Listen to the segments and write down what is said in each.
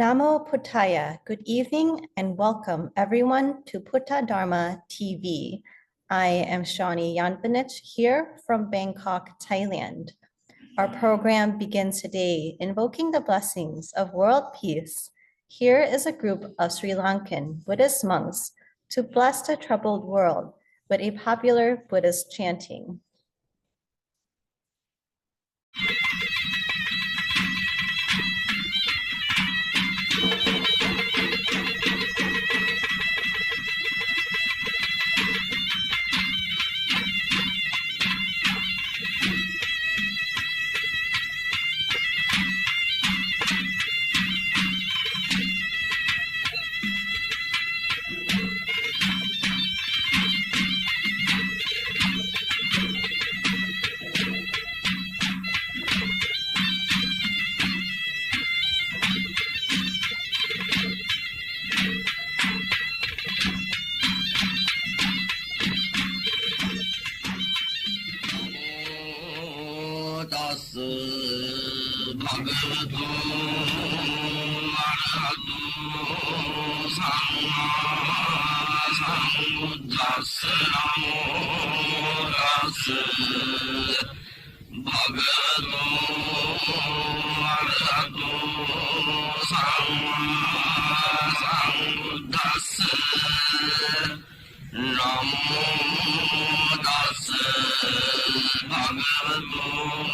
Namo Buddhaya. Good evening and welcome everyone to Buddha Dharma TV. I am Shawnee Yanpanich here from Bangkok, Thailand. Our program begins today invoking the blessings of world peace. Here is a group of Sri Lankan Buddhist monks to bless the troubled world with a popular Buddhist chanting. Bhagavato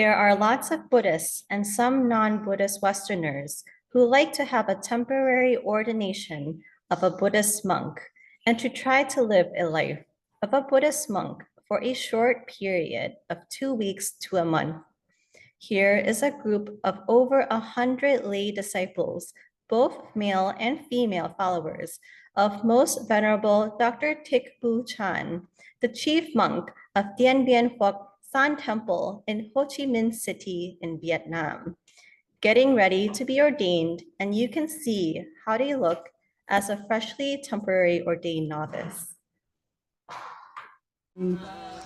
There are lots of Buddhists and some non-Buddhist Westerners who like to have a temporary ordination of a Buddhist monk and to try to live a life of a Buddhist monk for a short period of 2 weeks to a month. Here is a group of over 100 lay disciples, both male and female followers of Most Venerable Dr. Thích Bu Chan, the chief monk of Dien Bien Phuoc San Temple in Ho Chi Minh City in Vietnam, getting ready to be ordained, and you can see how they look as a freshly temporary ordained novice.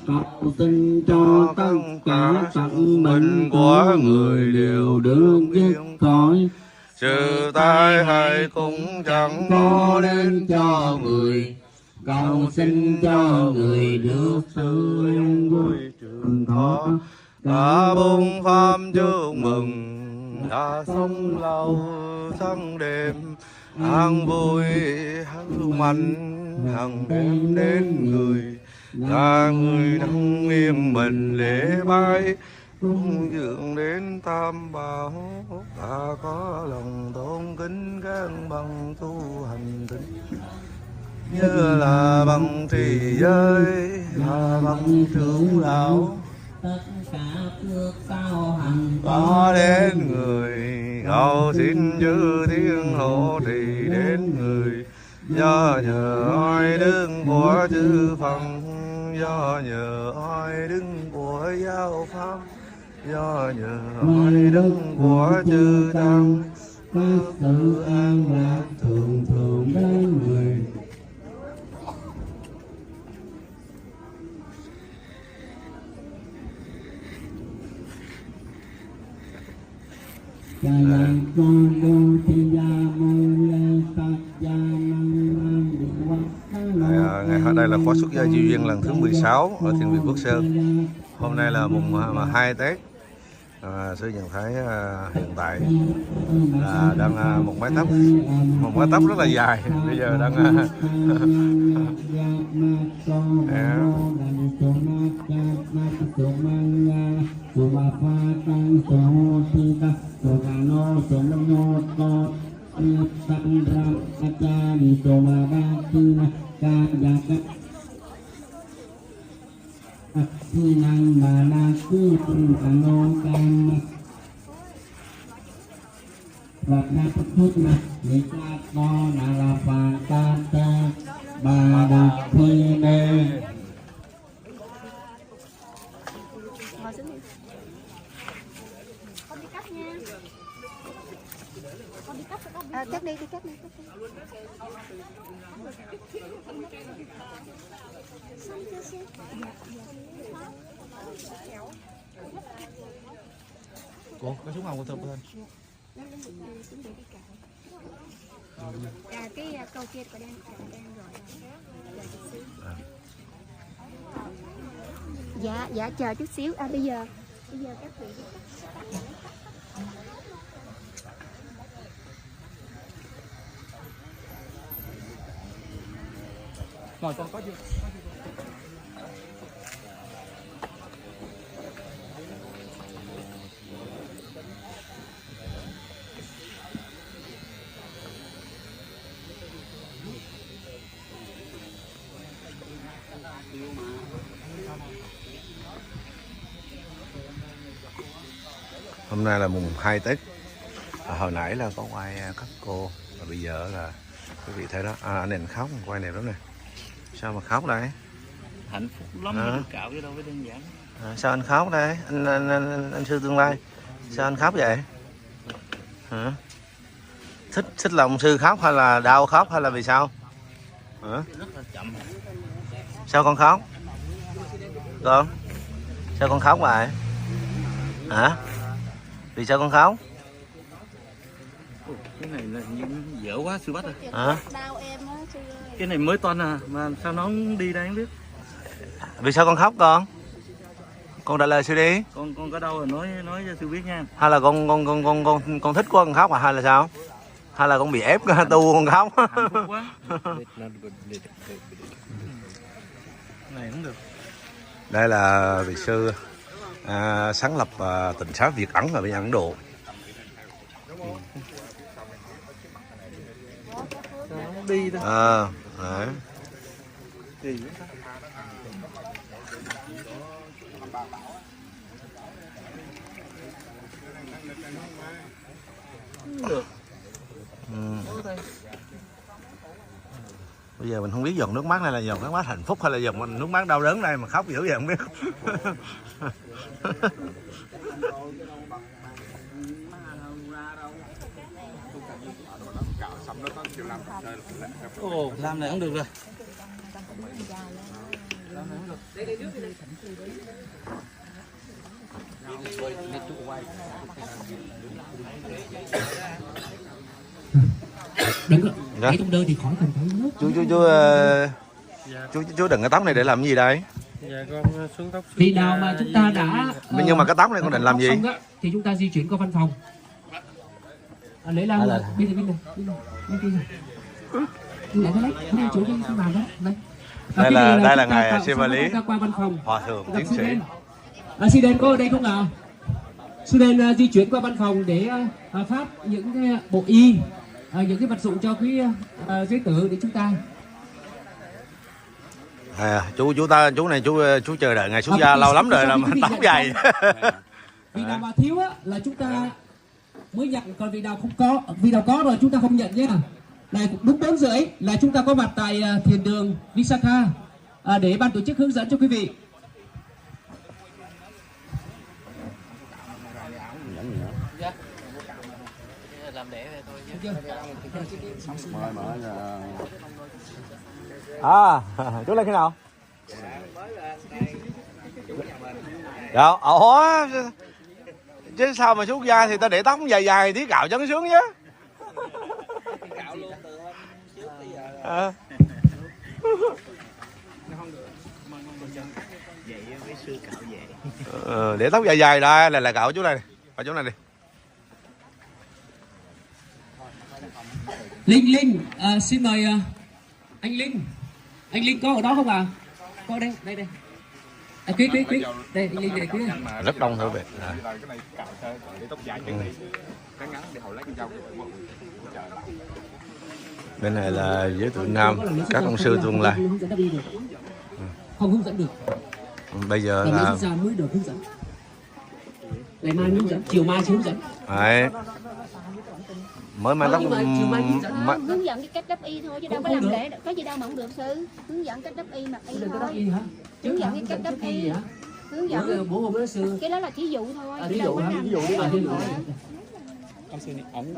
Cầu xin cho tất cả tận bệnh của người đều được dứt khỏi, trừ tai hại cũng chẳng có đến cho người. cầu xin cho người được sự an vui trường thọ. Cả bốn pháp chúc mừng đã sống lâu tháng đêm, an vui hân mạnh hằng đêm đến người. Là người đang yên mình lễ bái, cúng dường đến tam bảo, ta có lòng tôn kính các bằng tu hành tính. Như là bằng trì giới, là bằng trưởng lão, Tất cả phước cao hằng có đến người. Cầu xin chư thiên hộ trì đến người. Do nhờ oai đức của chư Phật, do nhờ oai đức của giáo pháp, do nhờ oai đức của chư tăng, các sự an lạc thường thường đến người. Này đây là khóa xuất gia diệu duyên lần thứ 16 ở Thiền viện Phước Sơn. Hôm nay là mùng 2 Tết. Sư nhận thấy hiện tại là đang một mái tóc rất là dài, bây giờ đang năng mà la cư nô cam và các thức mà người ta co là phà ta ta bà đà thi nê. Cắt đi, cắt đi. Cô có súng không? Cô thơm lên. Cái câu kia có đang gọi là dạ chờ chút xíu. Bây giờ các vị Rồi con có chưa? Hôm nay là mùng 2 Tết. Hồi nãy là có quay các cô, và bây giờ là quý vị thấy đó, anh này khóc, quay này đó nè. Sao mà khóc đây? Hạnh phúc lắm mới được cạo chứ đâu phải đơn giản. Sao anh khóc đây? Anh sư tương lai. Sao anh khóc vậy? Hả? Thích lòng sư khóc hay là đau khóc hay là vì sao? Hả? Rất là chậm. Sao con khóc? Con? Sao con khóc vậy? Hả? Vì sao con khóc? Cái này là dở quá sư bắt rồi. Hả? Cái này mới toan à, mà sao nó không đi đây không biết. Vì sao con khóc con? Con trả lời sư đi. Con có đâu rồi nói cho sư biết nha. Hay là con thích quá con khóc à hay là sao? Hay là con bị ép tu con khóc? Hạnh phúc quá. Này cũng được. Đây là vị sư sáng lập tỉnh xá Việt Ấn ở bên Ấn Độ. Đi thôi. Đấy. Được. Bây giờ mình không biết giọt nước mắt này là giọt nước mắt hạnh phúc hay là giọt nước mắt đau đớn đây mà khóc dữ vậy không biết. Ồ, làm này không được rồi. Đừng có, Dạ. trong đời thì khỏi cần phải nước. Chú đừng cái tóc này để làm gì đây? Dạ con xuống tóc. Vì nào mà chúng ta đã Nhưng mà cái tóc này con định làm gì? Thì chúng ta di chuyển qua văn phòng. Lấy lao bên này, bên kia này. Lại cái lấy, cái chỗ cái bàn đó, đây. Đây là ngài siêu lý qua văn phòng. Hòa thượng tiến sĩ. Sư Đen có ở đây không nào? Sư Đen di chuyển qua văn phòng để phát những cái bộ y, những cái vật dụng cho cái giấy tờ để chúng ta. Chú này chú chờ đợi ngài xuất gia lâu lắm rồi là mà tóc dài. Vì nào mà thiếu á là chúng ta mới nhận, còn vì nào không có, vì nào có rồi chúng ta không nhận nhé. Này đúng 4 rưỡi là chúng ta có mặt tại thiền đường Visakha để ban tổ chức hướng dẫn cho quý vị. Làm để về thôi. Chú lên khi nào? Dạ, chứ sao mà xuất gia thì ta để tóc dài dài tí cạo cho nó sướng chứ. Để tóc dài dài đây là cạo chú này, cạo chú này đi. Linh, xin mời anh Linh. Anh Linh có ở đó không à? Có đây. Quý. Đây, anh Linh đây quý. Rất đông thôi về. Bên này là giới tự nam, các ông sư tương lai. Không hướng dẫn được. Bây giờ là mới được hướng dẫn. Ngày mai hướng dẫn, chiều mai sẽ hướng dẫn. đấy. Mới mang tóc Hướng dẫn cái cách đắp y thôi chứ đâu có làm lễ, có gì đâu mà không được sư. Hướng dẫn cách đắp y mặc y thôi. Hướng dẫn cái cách đắp y. Hướng dẫn Bố hôm sư. cái đó là thí dụ thôi. Thí dụ hả? Thí dụ đi mà thí dụ. Ông sư này ổng.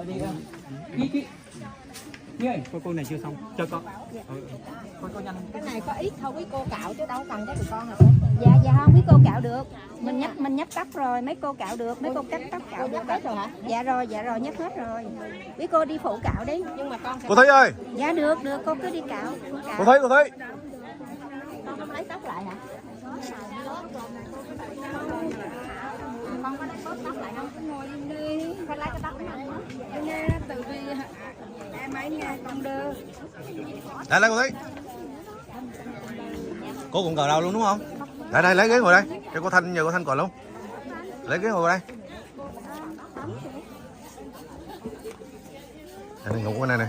Cô này chưa xong. Cho con. Cô nhanh. Cái này có ít thôi quý cô cạo chứ đâu cần cái tụi con hả? Dạ không quý cô cạo được. Mình nhắc tóc rồi, mấy cô cạo được, mấy cô cắt tóc cạo được hết rồi hả? Dạ rồi nhắc hết rồi. Quý cô đi phụ cạo đi. Nhưng mà con cô Thúy ơi. dạ được cô cứ đi cạo. Cô Thúy. Con không lấy tóc lại hả? Con có lấy tóc lại không? Ngồi đi. Phải lấy cái tóc này. Nghe từ vì em ấy nghe con đưa. Đây cô Thúy. Cô cũng cờ đầu luôn đúng không? Đây lấy ghế ngồi đây. Cho cô Thanh, nhờ cô Thanh còn luôn. Lấy ghế ngồi đây. Đây ngủ cái này nè.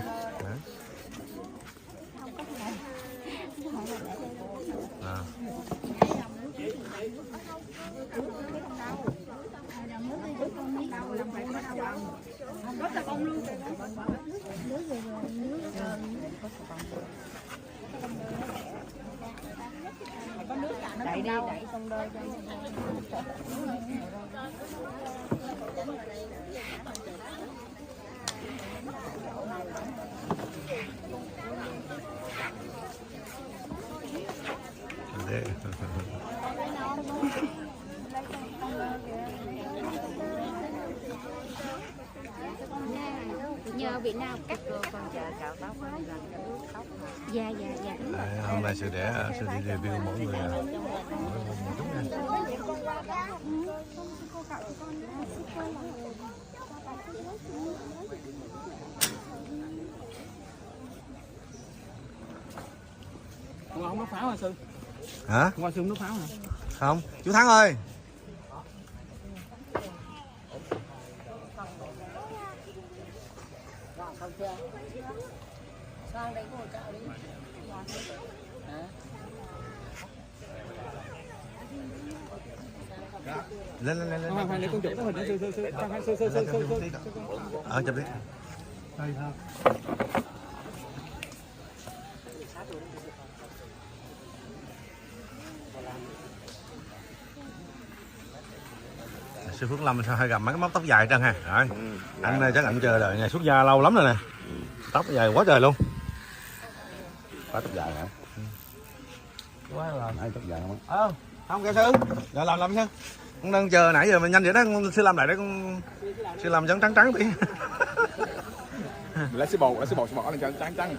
Đẩy đi, đẩy xong đôi cho. Nhờ vị nào cắt rồi còn chờ cạo tóc. Dạ. Hôm nay sư đi review mỗi người một chút nha. Không có pháo hả sư? Hả? Không có sư nước pháo hả? Không, chú Thắng ơi. Lên. Khoan để con chụp cái hình đó sư. Chụp đi. Sư Phước Lâm sao hay gặp mấy cái móc tóc dài trơn ha. Rồi. Anh chắc anh chờ đợi ngày xuất gia lâu lắm rồi nè. Tóc dài quá trời luôn. Có tóc dài hả? Quá là Ai tóc dài không? không kìa sư. Rồi làm sư. Con đang chờ nãy giờ mình nhanh vậy đó, con sư làm lại đấy con. Sư làm trắng trắng tí. Lấy sữa bột lên cho trắng trắng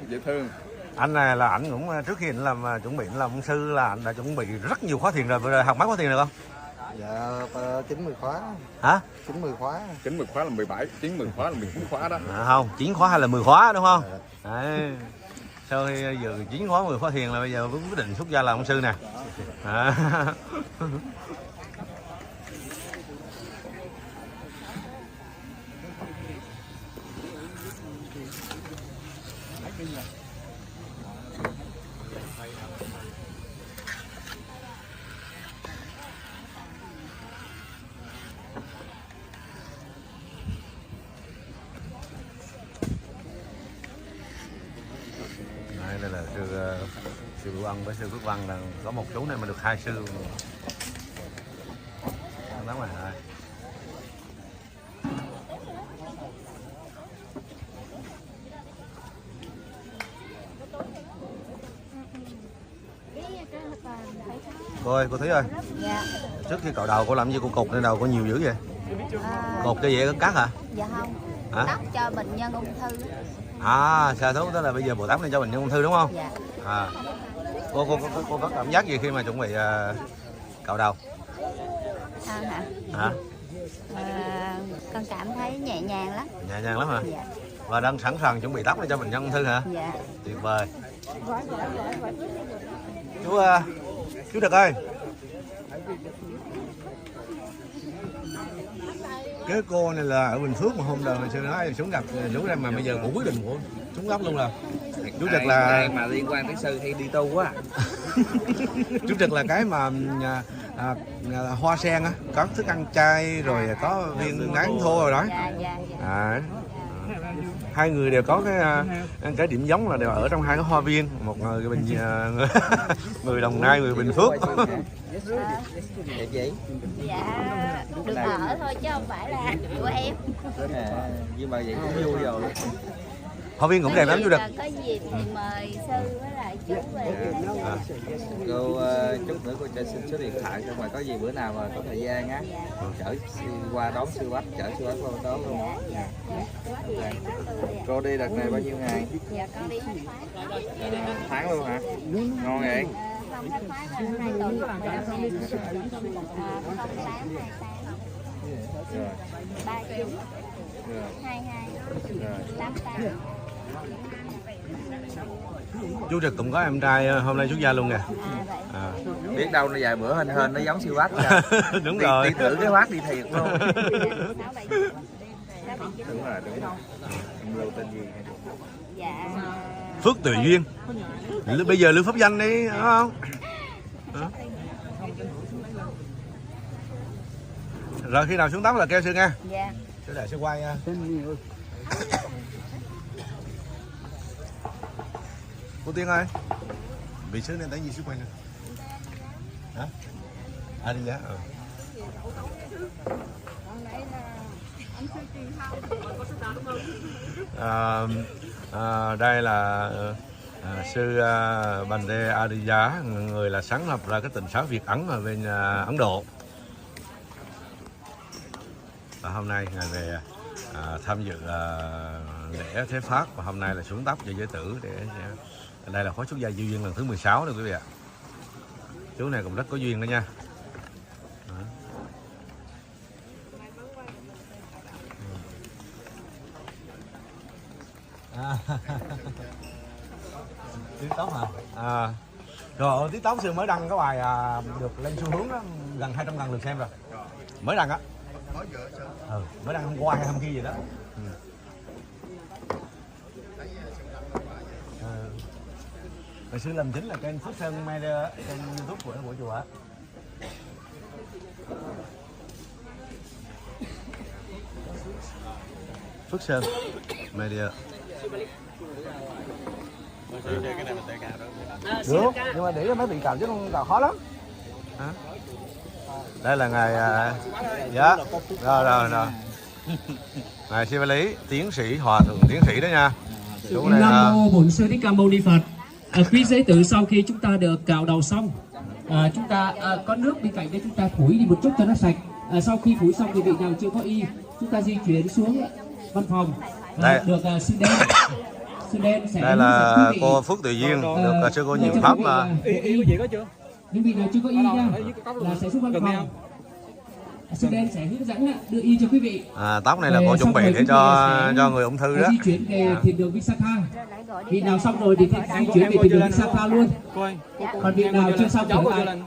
dễ thương. Anh này là ảnh cũng trước khi anh làm chuẩn bị làm ông sư là anh đã chuẩn bị rất nhiều khóa thiền rồi. Vừa rồi học mấy khóa thiền được không? Dạ 90 khóa. Hả? 90 khóa. 90 khóa là 17, 90 khóa là 19 khóa đó. Không, 9 khóa hay là 10 khóa đúng không? Đấy. Sau khi giờ 9 khóa 10 khóa thiền là bây giờ quyết định xuất gia làm ông sư nè. Đây là sư Vũ Ân với sư Phước Văn, là có một chú này mà được 2 sư lắm rồi. Cô ơi, cô Thúy ơi. Dạ. Trước khi cạo đầu cô làm gì, cô cột lên đầu cô nhiều dữ vậy? Cột cho dễ cắt hả? Dạ không. Hả? Tóc cho bệnh nhân ung thư. Sa thú tức là bây giờ Bồ Tát nên cho bệnh nhân ung thư đúng không? Dạ. Cô có cảm giác gì khi mà chuẩn bị cạo đầu? Sao hả? Hả? Con cảm thấy nhẹ nhàng lắm. Nhẹ nhàng lắm hả? Dạ. Và đang sẵn sàng chuẩn bị tóc để cho bệnh nhân ung thư hả? Dạ. Tuyệt vời. Chú Đực ơi. Cái cô này là ở Bình Phước mà hôm đầu sư nói xuống gặp chú đây mà bây giờ cũng quyết định của xuống góc luôn rồi. Chú Trực là mà liên quan tới sư hay đi tu quá. Chú Trực là cái mà hoa sen á, có thức ăn chay rồi có viên nán thô rồi đó. Dạ. Hai người đều có cái điểm giống là đều ở trong hai cái hoa viên, một người người Đồng Nai, người Bình Phước. Dạ, được ở thôi chứ không phải là của em. Nhưng mà vậy cũng vui rồi. Hoa viên cũng đẹp lắm chú Đực. Có dịp thì mời sư với lại chú về. Cô chút nữa cô cho xin số điện thoại xong rồi có gì bữa nào mà có thời gian á chở qua đón sư Bách, chở sư Bách qua đón luôn. Cô đi đợt này bao nhiêu ngày? Dạ con đi Tháng luôn hả? Ngon vậy. không thắc mắc là 2 tuần rồi 08 Rồi. 39 Rồi. 22 Rồi. 88. Chú Trực cũng có em trai hôm nay xuất gia luôn nè. Biết đâu nó vài bữa hên nó giống siêu Bách. Đúng rồi. Đi thử cái Bách đi thiệt luôn. Đúng rồi. Em lưu tên gì? Dạ. Phước Tùy Duyên. Bây giờ lưu pháp danh đi, đúng không? Rồi khi nào xuống tóc là kêu sư nha. Dạ. Sư để sư quay. Cô Tiên ơi, vị sứ nên đánh gì sư quay nè. Hả? Đi giá. Đây là sư Bành Đê Adiya, người là sáng lập ra cái tịnh xá Việt Ấn ở bên Ấn Độ. Và hôm nay ngài về tham dự lễ thế pháp, và hôm nay là xuống tóc cho giới tử để đây là khóa xuất gia diệu duyên lần thứ 16 đó quý vị ạ. Chú này cũng rất có duyên đó nha. Tiếng tóc hả? Rồi tiếng tóc sư mới đăng cái bài được lên xu hướng đó, gần 200.000 lượt xem rồi. Mới đăng á. Mới đăng hôm qua hay hôm kia gì đó. Ngày xưa làm chính là kênh Phước Sơn Media, kênh YouTube của chùa á. Phước Sơn Media. Được, nhưng mà để cho mấy vị cào chứ không cào khó lắm. Hả? Đây là ngài dạ. Rồi. Ngài Sư Ba Lý, tiến sĩ, hòa thượng tiến sĩ đó nha. Nam mô Bổn Sư Thích Ca Mâu Ni Phật. Quý giới tử, sau khi chúng ta được cạo đầu xong, chúng ta có nước bên cạnh đây, chúng ta phủi đi một chút cho nó sạch. Sau khi phủi xong thì vị nào chưa có y, chúng ta di chuyển xuống văn phòng. Được sư đen sẽ đây là cô Phước Tự Duyên, được sư cô nhiều pháp mà. Y của chị có chưa? Những vị nào chưa có y nha là sẽ xuống văn phòng. Sư đen sẽ hướng dẫn đưa y cho quý vị. Tóc này là cô chuẩn bị để cho người ung thư đó. Di chuyển về thiền đường Visakha. Vị nào xong rồi thì di chuyển về thiền đường Visakha luôn. Còn vị nào chưa xong trở lại.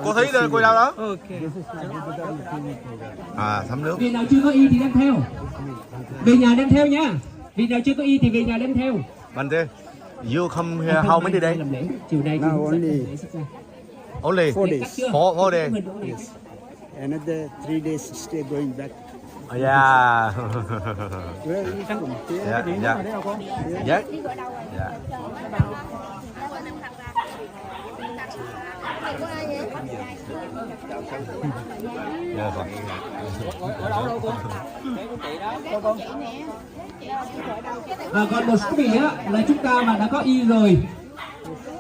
Cô thấy cô đâu đó? Thấm nước. Vị nào chưa có y thì đem theo. Về nhà đem theo nha. Vị nào chưa có y thì về nhà đem theo. Bạn thế. You come here how many days? Chiều nay Only 4 days. 4 days. Yes. Another 3 days stay going back. Yeah. Where are you from? Dạ. Dạ. Dạ. Còn một số vị là chúng ta mà đã có y rồi.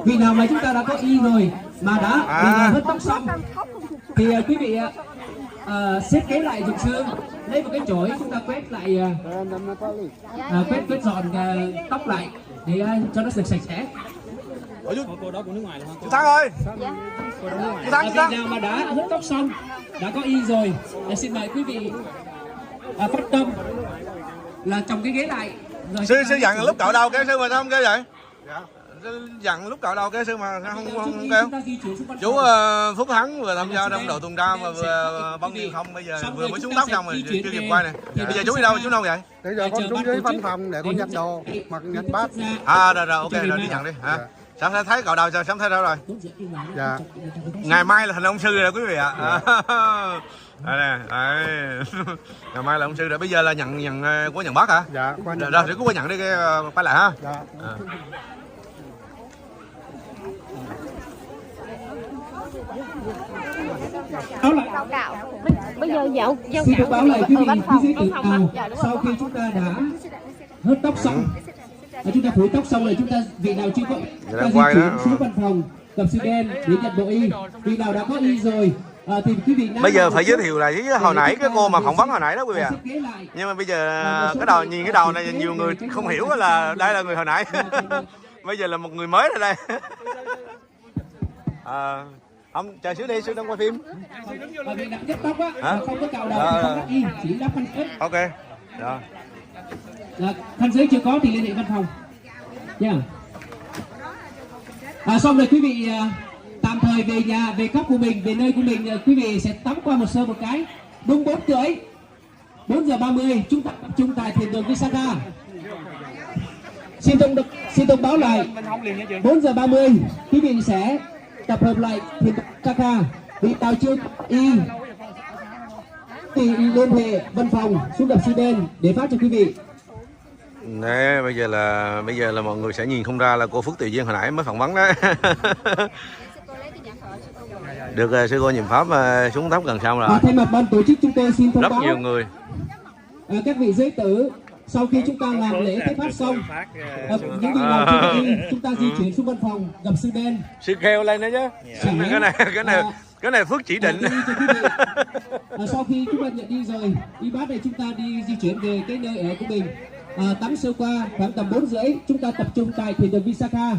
Vì nào mà chúng ta đã có y rồi mà đã hớt tóc xong thì quý vị xếp ghế lại giùm sư, lấy một cái chổi chúng ta quét lại, quét dọn tóc lại để cho nó sạch sẽ. Cô đó của nước ngoài không? Chị Thắng ơi. Chị Thắng. Vị nào mà đã hớt tóc xong, đã có y rồi, xin mời quý vị phát tâm là trồng cái ghế lại. Sư dặn lúc cạo đầu cái sư mà sao không kêu vậy? Dặn lúc cạo đầu cái sư mà sao không kêu? Chú Phúc Thắng vừa tham gia trong đội tuần tra mà vừa băng niên không, bây giờ vừa mới xuống tóc xong rồi chưa kịp quay này. Bây giờ chú đi đâu? Chú đâu vậy? Bây giờ con xuống dưới văn phòng để con nhận đồ, mặc nhận bát. Rồi ok, rồi đi nhận đi hả? Sao thấy cạo đầu sao thấy đâu rồi? Dạ. Ngày mai là thành ông sư rồi quý vị ạ. Đây nè, ngày mai là ông sư rồi. Bây giờ là nhận của nhận bác hả? Dạ. Rồi thì cứ nhận đi cái quay lại ha. Dạ. Bây giờ dạo xin thông báo lại quý vị, quý giới tử, sau khi chúng ta đã hớt tóc xong, chúng ta phủi tóc xong rồi, chúng ta vị nào chưa có, chúng ta di chuyển xuống văn phòng gặp sư đen để nhận bộ y. Vị nào đã có y rồi thì quý vị bây giờ phải giới thiệu lại với hồi nãy cái cô mà phỏng vấn hồi nãy đó quý vị ạ. Nhưng mà bây giờ cái đầu, nhìn cái đầu này nhiều người không hiểu là đây là người hồi nãy. Bây giờ là một người mới rồi đây. Ông chờ xíu đi, xíu đang quay phim. Vị nào nhất tóc á, không có cạo đầu, không có y, chỉ đắp khăn ướt. Ok. Rồi. Khăn giấy chưa có thì liên hệ văn phòng nha. Xong rồi quý vị tạm thời về nhà, về góc của mình, về nơi của mình, quý vị sẽ tắm qua một sơ một cái. Đúng 4:30, 4:30 chúng ta tập trung tại thiền đường Visakha. Xin thông báo lại 4:30 quý vị sẽ tập hợp lại thiền đường Visakha. Vị nào chưa y thì liên hệ văn phòng xuống gặp sư đen để phát cho quý vị. Đấy, bây giờ là mọi người sẽ nhìn không ra là cô Phước Tự Duyên hồi nãy mới phỏng vấn đấy. Được sư cô nhiệm pháp xuống tóc gần xong rồi. Thay mặt ban tổ chức chúng tôi xin thông báo rất nhiều người. Các vị giới tử, sau khi chúng ta làm lễ tế phát xong, những vị nào chưa có y, chúng ta di chuyển xuống văn phòng gặp sư đen. Sư kêu lên nữa chứ. Cái này Phước chỉ định. Sau khi chúng ta nhận đi rồi, y bát này chúng ta đi di chuyển về cái nơi ở của mình. Tắm sơ qua khoảng tầm 4:30 chúng ta tập trung tại thiền đường Visakha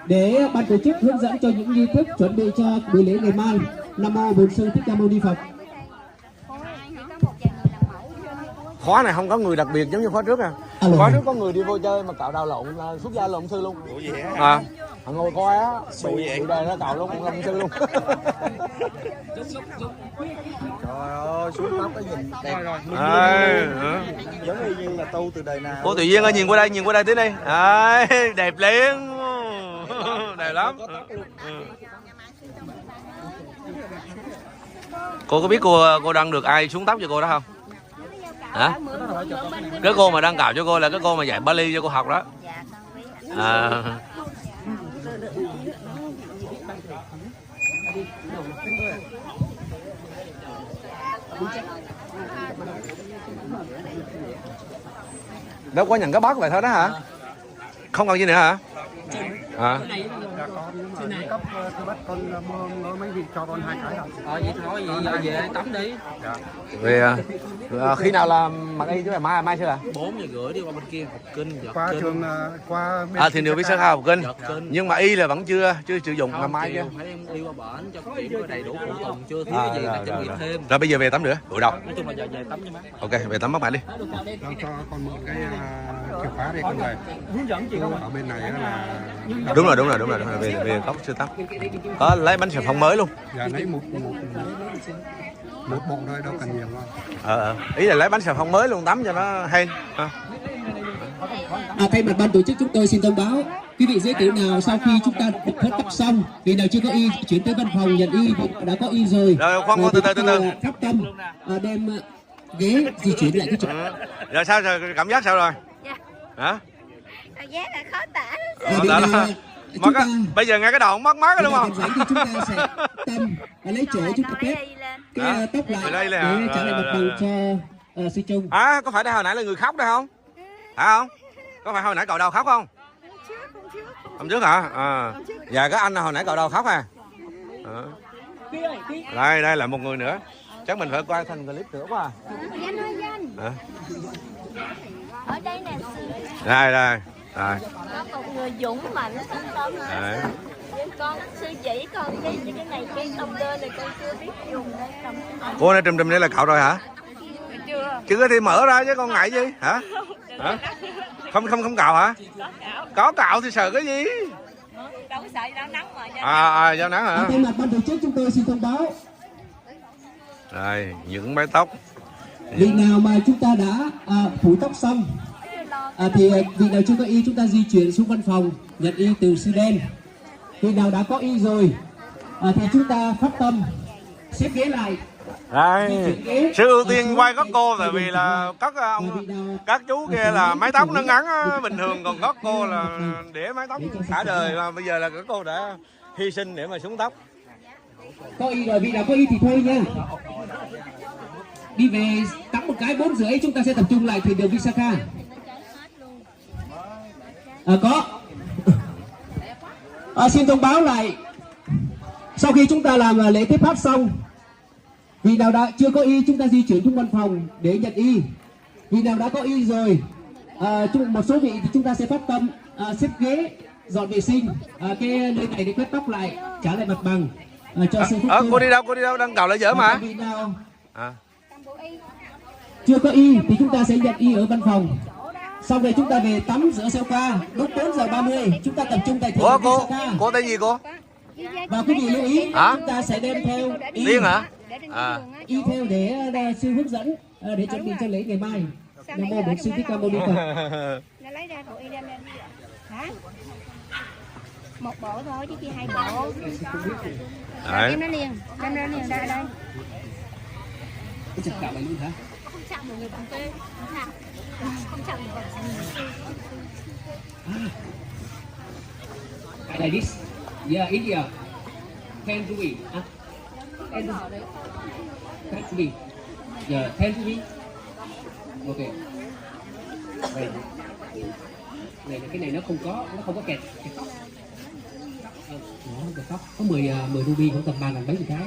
để ban tổ chức hướng dẫn cho những nghi thức chuẩn bị cho buổi lễ ngày mai. Nam mô Bổn Sư Thích Ca Mâu Ni Phật. Khóa này không có người đặc biệt giống như khóa trước à. Khóa trước có người đi vô chơi mà cạo đầu lộn, xuất gia lộn sư luôn. Ngồi coi á, bị đây nó cào luôn, lâm sư luôn. Trời ơi, xuống tóc cái nhìn đẹp rồi. Giống y như là tu từ đời nào. Cô Tự Nhiên ơi, nhìn qua đây tí đi. Đấy, đẹp liền. Đẹp lắm. Cô có biết cô đang được ai xuống tóc cho cô đó không? Hả? Cái cô mà đang cạo cho cô là cái cô mà dạy Bali cho cô học đó. À. Đâu có nhận cái bát vậy thôi đó hả? Không còn gì nữa hả? À. Dạ con, nhưng mà cấp tôi bắt con mua mấy vị cho con 2 cái rồi. Vậy thôi, vậy giờ về tắm đi. Dạ. Về khi nào là mặc y chứ mai chưa à? 4 giờ rưỡi đi qua bên kia học kinh. Qua trường qua bên Thì điều biết sao học kinh. Nhưng mà y là vẫn chưa sử dụng ngày mai chưa? Phải em đi qua bển cho kiểm có đầy đủ phụ tùng chưa thiếu cái gì là trải nghiệm thêm. Rồi bây giờ về tắm nữa. Ủa đâu? Nói chung là giờ về tắm cho má. Ok, về tắm bắt bạn đi. Đâu cho con mượn cái chìa khóa đi con về. Hướng dẫn chị không? Ở bên này là Đúng rồi. Về tóc chưa tắm. Có lấy bánh xà phòng mới luôn. dạ lấy một bộ thôi, đâu cần nhiều đâu. Ý là lấy bánh xà phòng mới luôn tắm cho nó hay. Thay mặt ban tổ chức chúng tôi xin thông báo quý vị giới thiệu nào sau khi chúng ta hớt tóc xong, vị nào chưa có y chuyển tới văn phòng nhận y, đã có y rồi. Rồi khoan từ từ. Khắp tâm đem ghế di chuyển lại cái chỗ. Rồi sao rồi, cảm giác sao rồi? Hả? Cảm giác là khó tả. Bây giờ nghe cái đầu mát mát đúng không? Thì chúng ta sẽ tâm lấy chỗ chúng ta quét cái tóc lại để trả lại mặt bằng cho sư Trung. Có phải đây hồi nãy là người khóc đây không? Hả không? Có phải hồi nãy cậu đầu khóc không? Hôm trước hả? Dạ cái anh hồi nãy cậu đầu khóc à? Đây là một người nữa. Chắc mình phải quay thành clip nữa quá. Danh ơi danh. Ở đây nè. Đây. Có một người dũng mạnh tấn công. Con sư chỉ con cái này cái công tơ này con chưa biết dùng đây cầm. Cô này trùm đây là cậu rồi hả? Chưa thì mở ra chứ con ngại gì hả? Không cạo hả? Có cạo thì sợ cái gì? Đâu có sợ đâu nắng mà. Do nắng hả? Thay mặt ban tổ chức chúng tôi xin thông báo. Đây, những mái tóc. Vị nào mà chúng ta đã phủ tóc xong thì vị nào chưa có y chúng ta di chuyển xuống văn phòng nhận y từ sư đen. Vị nào đã có y rồi thì chúng ta phát tâm xếp ghế lại. Đây, sự ưu tiên quay các cô tại vì là các chú kia là mái tóc nó ngắn bình thường, còn các cô là để mái tóc cả đời, mà bây giờ là các cô đã hy sinh để mà xuống tóc. Có y rồi, vị nào có y thì thôi nha. Đi về tắm một cái 4 rưỡi chúng ta sẽ tập trung lại thuyền đường Visakha. Có. Xin thông báo lại sau khi chúng ta làm lễ tiếp pháp xong, vị nào đã chưa có y chúng ta di chuyển xuống văn phòng để nhận y. Vị nào đã có y rồi, một số vị thì chúng ta sẽ phát tâm xếp ghế, dọn vệ sinh cái nơi này để quét tóc lại, trả lại mặt bằng cho sư Phúc. Cô đi đâu đang cạo lại dở mà. Vị nào chưa có y thì chúng ta sẽ nhận y ở văn phòng. Xong rồi chúng ta về tắm rửa sơ qua lúc 4 giờ 30 chúng ta tập trung tại thuyền Visakha. Cô tên gì cô? Và quý vị lưu ý chúng ta sẽ đem theo y. Tiên hả? Y theo để sư hướng dẫn để chuẩn bị cho lễ ngày mai. Nam mô Bổn Sư Thích Ca Mâu Ni Phật. Lấy ra bộ y đem lên. Hả? Một bộ thôi chứ kia 2 bộ. Đem nó liền, đem ra liền đây. Chặt cạo lại luôn hả? Không chạm một người bằng tê. Không chạm được. Like this. Yeah, India. 10 rupees. 10 rupees. Yeah, 10 rupees. Okay. Đây cái này nó không có kẹt tóc. Nó kẹt tóc có 10 ruby cũng tầm 3 ngàn mấy một cái.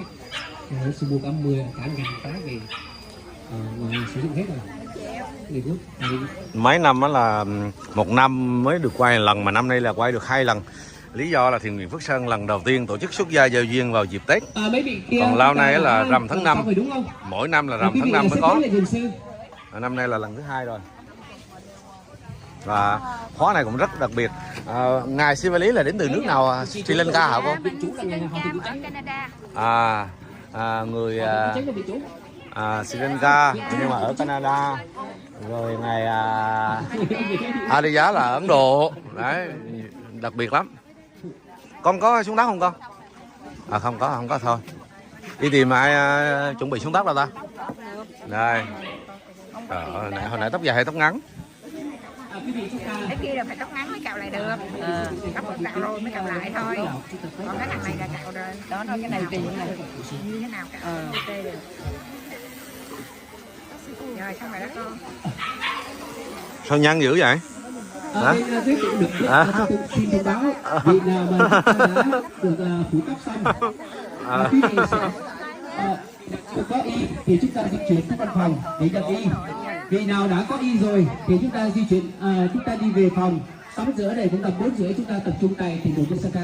Sư mua cả 10 cả ngàn cái về mà sử dụng hết rồi. Mấy năm đó là một năm mới được quay lần, mà năm nay là quay được 2 lần. Lý do là thiền viện Phước Sơn lần đầu tiên tổ chức xuất gia giao duyên vào dịp Tết. Còn lâu nay là rằm tháng 5. Mỗi năm là rằm tháng 5 mới có. Năm nay là lần thứ 2 rồi. Và khóa này cũng rất đặc biệt. Ngài Sivali là đến từ nước nào? Sri Lanka hả cô? Ở Canada. Người Sri Lanka nhưng mà ở Canada. Rồi ngài Aditya là Ấn Độ. Đấy, đặc biệt lắm. Con có xuống đất không con? Không có thôi. Đi tìm ai chuẩn bị xuống đất đâu ta? Đây. Hồi nãy tóc dài hay tóc ngắn? Cái kia là phải tóc ngắn mới cạo lại được. Tóc một cạo rồi mới cạo lại thôi. Còn cái thằng này là cạo rồi. Đó thôi, cái này tùy như thế nào cạo. Ok được. Rồi xong rồi đó con. Sao nhăn dữ vậy? Giới thiệu được xin thông báo vị nào mà chúng ta đã được phủ tóc xong quý vị sẽ có y thì chúng ta di chuyển tới văn phòng để nhận y. Vị nào đã có y rồi thì chúng ta di chuyển, chúng ta đi về phòng 6:30 để cũng tầm 4:30 chúng ta tập trung tại tỉnh đồn Osaka.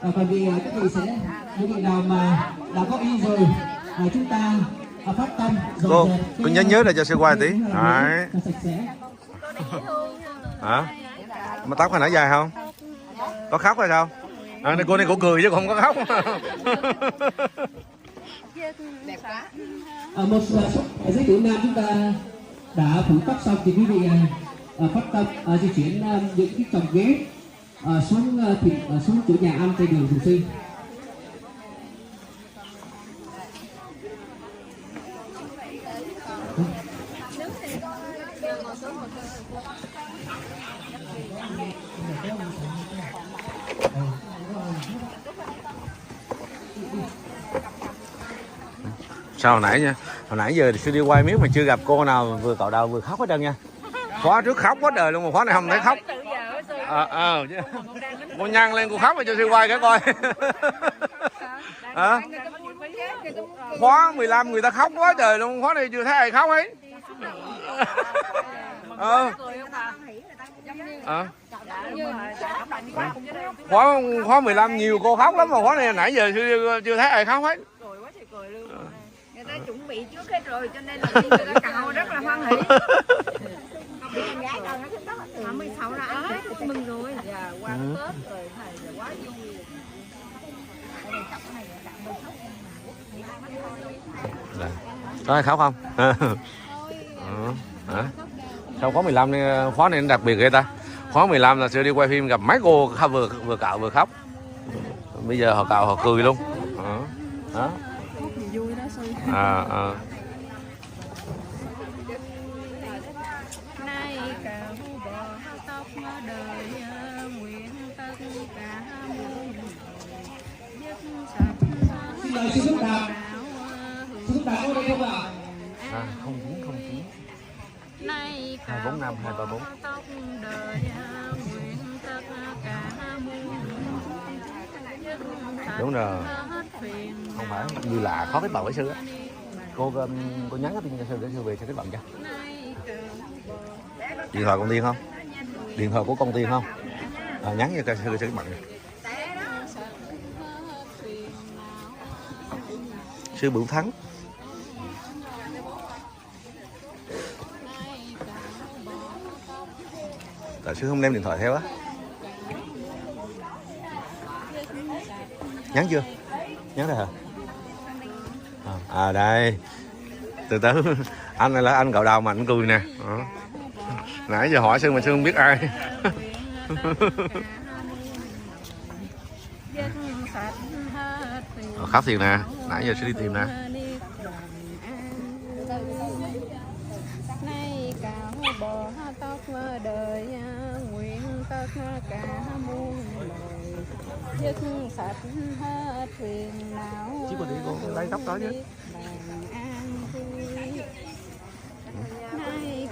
Còn vì các vị sẽ những vị nào mà đã có y rồi chúng ta phát tâm cô nhớ là cho xe quay tí. Đấy. Hả? Mà tóc hồi nãy dài không? Có khóc hay sao? Cô này cổ cười chứ không có khóc. Một giới thiệu nam chúng ta đã phủ tóc xong thì quý vị phát tâm di chuyển những cái chồng ghế xuống chỗ nhà ăn trên đường Thường Xuyên. Sao hồi nãy giờ sư đi quay miếng mà chưa gặp cô nào vừa cạo đầu vừa khóc hết trơn nha. Khóa trước khóc hết đời luôn mà khóa này không thấy khóc. Cô nhăn lên cô khóc rồi cho sư quay cái coi. Khóa 15 người ta khóc quá trời luôn, khóa này chưa thấy ai khóc ấy. Khóa 15 nhiều cô khóc lắm mà khóa này nãy giờ chưa thấy ai khóc hết. Người ta chuẩn bị trước hết rồi cho nên là khi người ta cạo rất là hoan hỉ. Không biết con gái đâu nó thích đó. 16 là ấy, mừng rồi. Dạ, qua Tết rồi thầy là quá vui. Có ai khóc không? Hả? Sao khóa 15 này, khóa này nó đặc biệt vậy ta? Khóa 15 là chưa đi quay phim gặp mấy cô vừa cạo vừa khóc. Bây giờ họ cạo họ cười luôn. Đó. Vui đó sư. Nay cạo bò tóc đời nguyện tất cả muôn xin mời sư Thúc Đạt. Sư Thúc Đạt có đây không ạ? 0909 nay 245 234. tóc đời nguyện tất cả muôn Đúng rồi. Không phải như là khó kết bạn với sư á. Cô nhắn cái tin cho sư để sư về sẽ kết bạn cho. Điện thoại con Tiên không? Điện thoại của con Tiên không? Nhắn cho sư sẽ kết bạn. Sư Bửu Thắng. Tại sư không đem điện thoại theo á. Nhắn chưa? Nhắn rồi hả? Đây. Từ từ anh này là anh cạo đầu mà anh cười nè. Nãy giờ hỏi sư mà sư không biết ai. Khóc thiệt nè. Nãy giờ sư đi tìm nè. nay cạo bò tóc đời nguyện tất cả muôn loài dứt sạch hết phiền não. Chứ mà đi con lấy tóc đó chứ.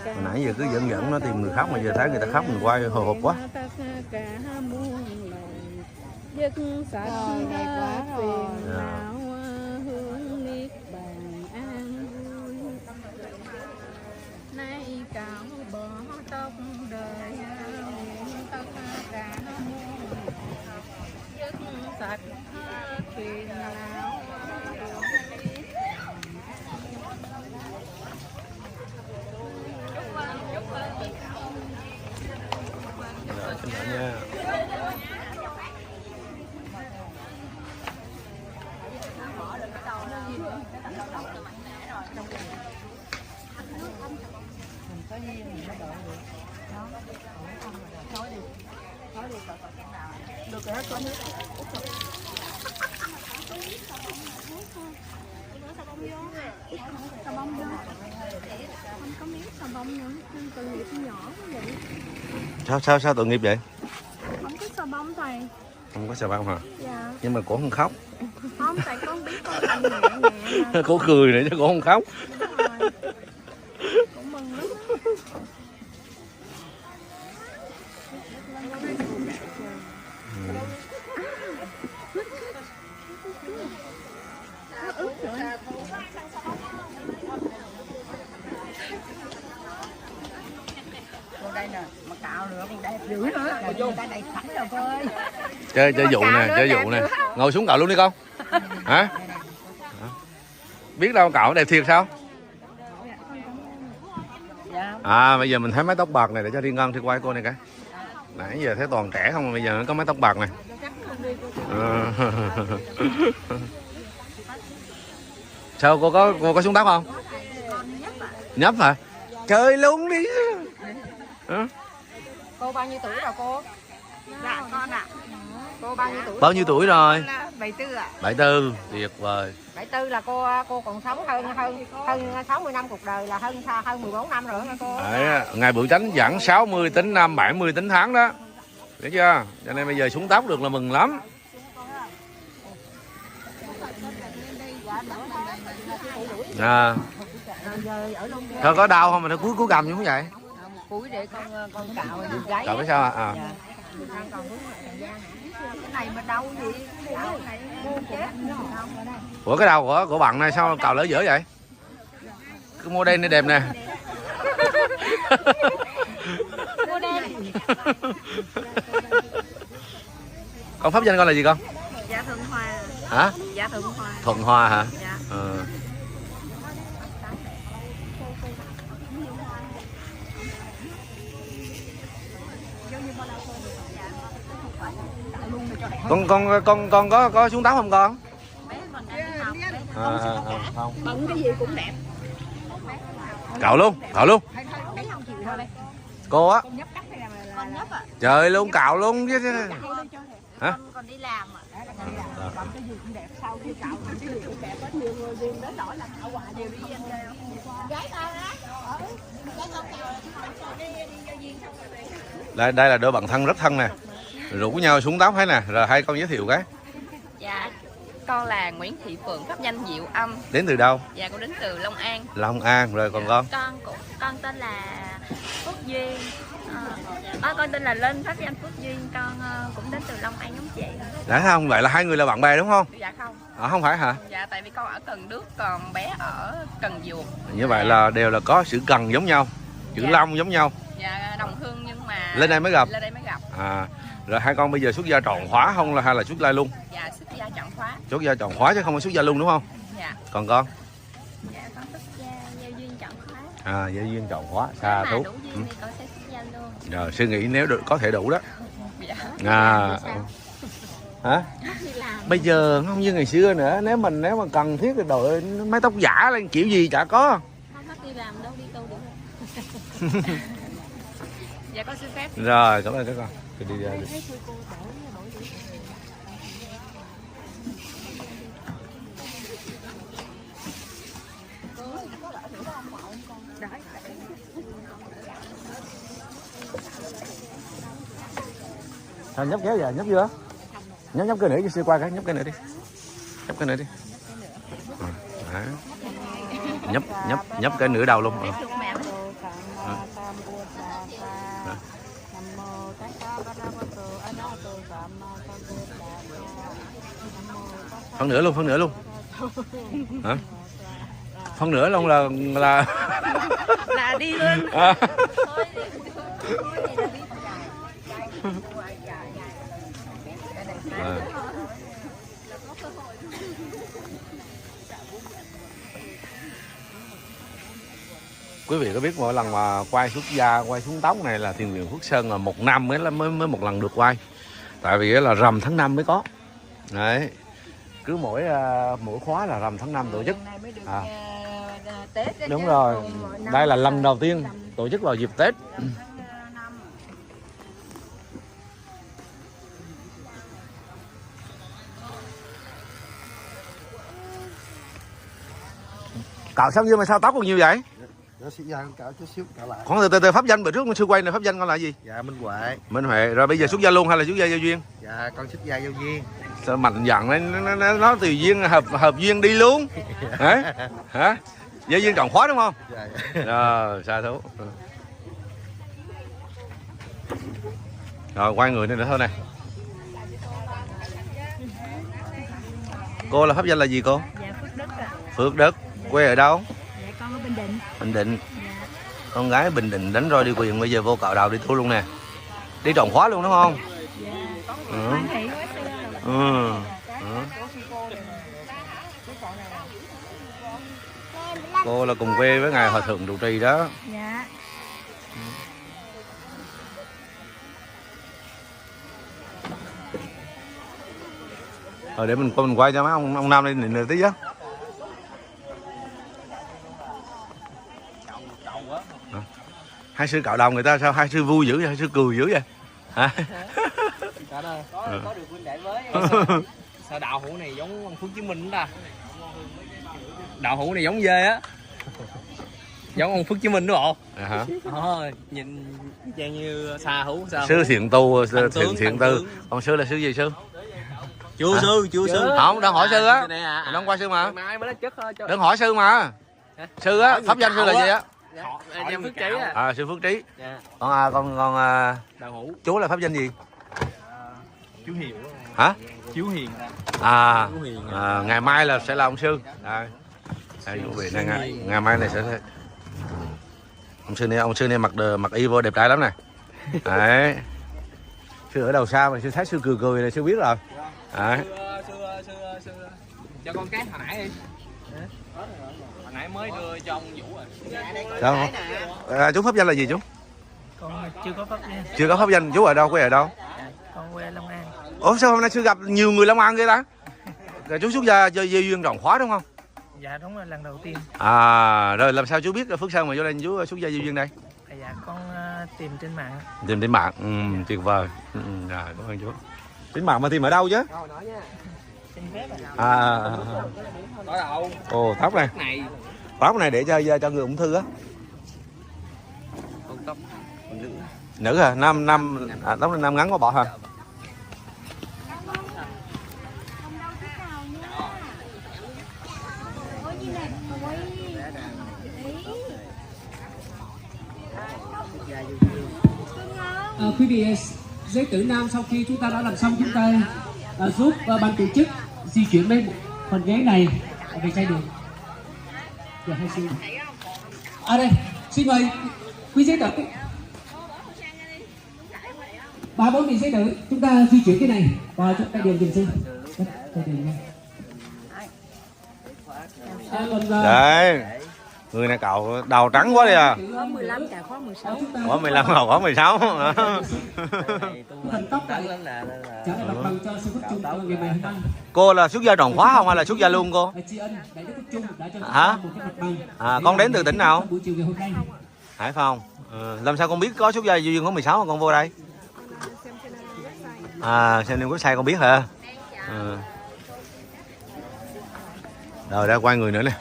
Hồi nãy giờ cứ dẫn nó tìm người khóc mà giờ thấy người ta khóc mình quay hồi hộp quá. Dứt sạch hết phiền não hướng niết bàn an vui. Nay cạo bỏ tóc đời nguyện tất cả muôn dứt sạch hết phiền não. Xin lỗi nha. Xà bông vô. Không có miếng xà bông nữa, nhưng tội nghiệp nhỏ quá vậy. Sao tội nghiệp vậy? Không có xà bông thầy. Không có xà bông hả? Dạ. Nhưng mà cổ không khóc. Không, tại con biết con làm nhẹ nhẹ mà. Cổ cười nữa chứ cổ không khóc. Đúng rồi. Cũng mừng lắm á. Đây nè, mà cạo nữa còn đẹp dữ nữa. Người ta đầy sẵn rồi cô ơi. Chơi vụ nè, chơi vụ nè. Ngồi xuống cạo luôn đi con. Hả? Biết đâu cạo đẹp thiệt sao? À bây giờ mình thấy mái tóc bạc này để cho Thiên Ngân thì quay cô này cái. Nãy giờ thấy toàn trẻ không mà bây giờ nó có mái tóc bạc này. Sao cô có xuống tóc không? Nhấp hả? Chơi luôn đi. Cô bao nhiêu tuổi rồi cô? Dạ con ạ. Cô bao nhiêu tuổi? Bao nhiêu tuổi rồi? 74 ạ. 74, tuyệt vời. 74 là cô còn sống hơn 60 năm cuộc đời, là hơn 14 năm rồi hả cô? Đấy, ngày bữa chánh giảng 60 tính năm, 70 tính tháng đó. Biết chưa? Cho nên bây giờ xuống tóc được là mừng lắm. À. Thôi có đau không mà nó cúi gầm như vậy? Cúi để con cạo gáy. Cạo cái sao ạ? À. Cái này mà đau gì? Ủa cái đầu của bạn này sao cạo lỡ dở vậy? Cái mô đen này đẹp nè. Mô đen. Con pháp danh con là gì con? Dạ Thuận Hòa. Hả? Dạ Thuận Hòa. Thuận Hòa hả? Dạ. Con có xuống tóc không con? Không. Bận cái gì cũng đẹp. Cạo luôn. Cô á. Trời luôn cạo luôn chứ. Hả? Còn đi làm ạ. Cái gì cũng đẹp, sau khi cạo cái gì cũng đẹp hết, nhiều người riêng đến nỗi là cạo hoài đều đi anh kêu. Gái ta đó. Đây là đôi bạn thân rất thân nè. Rủ nhau xuống tóc hết nè, rồi hai con giới thiệu cái. Dạ, con là Nguyễn Thị Phượng, pháp danh Diệu Âm. Đến từ đâu? Dạ, con đến từ Long An. Long An, rồi còn con? Con tên là Phước Duyên. Con tên là Linh, pháp danh Phước Duyên. Con cũng đến từ Long An giống chị. Đã không? Vậy là hai người là bạn bè đúng không? Dạ không. Không phải hả? Dạ, tại vì con ở Cần Đước, còn bé ở Cần Duộc. Như vậy là đều là có chữ Cần giống nhau, chữ Dạ. Long giống nhau. Dạ, đồng hương nhưng mà Lên đây mới gặp. Lên đây mới gặp. À, rồi hai con bây giờ xuất gia tròn khóa không hay là xuất gia luôn? Dạ, xuất gia chọn khóa. Xuất gia tròn khóa chứ không có xuất gia luôn đúng không? Dạ. Còn con? Dạ, con xuất gia gieo duyên chọn khóa. À, gieo duyên tròn khóa, xa Nếu thú. mà đủ duyên thì con sẽ xuất gia luôn. Rồi suy nghĩ nếu được có thể đủ đó. Dạ. À. Hả? Đi làm. Bây giờ không như ngày xưa nữa, nếu mà cần thiết thì đội mái tóc giả lên kiểu gì chả có. Không hết đi làm đâu, đi đâu được. Dạ con xin phép. Rồi, cảm ơn các con. Tôi đi ra đi. Sao nhấp kéo giờ, nhấp chưa? Nhấp cái nữa chứ sư qua cái, nhấp cái nữa đi. Nhấp cái nữa đi. À, nhấp cái nửa đầu luôn. Phân nửa luôn. Hả? Phân nửa luôn là Là đi luôn. À. À. Quý vị có biết mỗi lần mà quay xuất gia, quay xuống tóc này là thiền viện Phước Sơn là một năm mới một lần được quay. Tại vì là rằm tháng 5 mới có. Đấy. Cứ mỗi khóa là rằm tháng 5 tổ chức. Đúng rồi. Đây là lần đầu tiên tổ chức vào dịp Tết. Cạo xong nhưng mà sao tóc còn nhiều vậy? Nó sẽ ra cạo chút xíu cạo lại. Con từ pháp danh bữa trước sư quay này pháp danh con là gì? Dạ Minh Huệ. Minh Huệ. Rồi bây giờ xuất gia luôn hay là xuất gia giao duyên? Dạ con xuất gia giao duyên. Sao mạnh dạn nó tùy duyên hợp duyên đi luôn. Đấy. Hả? Giao duyên trọng khóa đúng không? Dạ. Rồi, xa thú. Rồi quay người này nữa thôi nè. Cô là pháp danh là gì cô? Dạ Phước Đức ạ. Phước Đức. Quê ở đâu? Dạ con ở Bình Định. Bình Định. Con gái Bình Định đánh roi đi quyền, bây giờ vô cạo đầu đi tu luôn nè. Đi tròn khóa luôn đúng không? Dạ. Ừ. Ừ. Ừ. Cô là cùng quê với ngài hòa thượng trụ trì đó. Dạ. Rồi để mình quay cho mấy ông Nam lên nửa tí chứ. Hai sư cạo đầu người ta sao hai sư vui dữ vậy, hai sư cười dữ vậy? Hả? Có được huynh đệ mới. Sao đạo hữu này giống ông Phước Chí Minh ta? Đạo hữu này giống dê á. Giống ông Phước Chí Minh đúng không? Hả? Nhìn trang như xa hữu. Sư thiện tu, thiện tư. Ông sư là sư gì sư? Chưa sư. Không, đang hỏi sư á. Đang qua sư mà. Đừng hỏi sư mà. Sư á, pháp danh sư là gì á? Em Phước Trí á. À, sư Phước Trí. Con Đạo hữu. chú là pháp danh gì? Chú Hiền. Hả? Chú Hiền. Ngày mai là sẽ là ông sư. Đây quý vị này, ngày mai này sẽ ông sư này mặc y vô đẹp trai lắm này. Đấy. Sư ở đầu xa mà sư thấy sư cười là sư biết rồi. Đấy. Sư cho con cái hồi nãy đi. Hồi nãy mới đưa cho ông Vũ rồi. Đâu? Chú pháp danh là gì chú? Con chưa có pháp danh. Chưa có pháp danh. Chú ở đâu? Quê ở đâu? Con quê Long An. Ủa sao hôm nay sư gặp nhiều người Long An ghê ta? Rồi chú xuất gia duyên trọng khóa đúng không? Dạ đúng là lần đầu tiên. Rồi làm sao chú biết Phước Sơn mà vô đây chú xuất gia duyên đây? Dạ con tìm trên mạng. Tìm trên mạng. Tuyệt vời. Rồi cảm ơn chú. Trên mạng mà tìm ở đâu chứ? Ồ tóc này. Tóc này để cho người ung thư á. Tóc Nữ hả? Tóc này nam ngắn quá bỏ hả? Quý vị giới tử nam sau khi chúng ta đã làm xong chúng ta giúp ban tổ chức di chuyển lên phần ghế này về chai đường. Hai sư. Đây, xin mời quý giới tử. 3-4 vị giới tử chúng ta di chuyển cái này vào trong tay đường dùm sư. Đấy. Người này cạo đầu trắng quá đi à. Khóa 15 cả khóa 16. Khóa 15 hoặc khóa 16. Phần tóc này trả lại mặt bằng cho sư Phước Trung ngày mai hôm nay. Cô là xuất gia tròn khóa không hay là xuất gia luôn cô? Hả? Con đến từ tỉnh nào? Hải Phòng. Làm sao con biết có xuất gia duyên khóa 16 mà con vô đây? Xem trên website con biết hả? Rồi đã quay người nữa nè.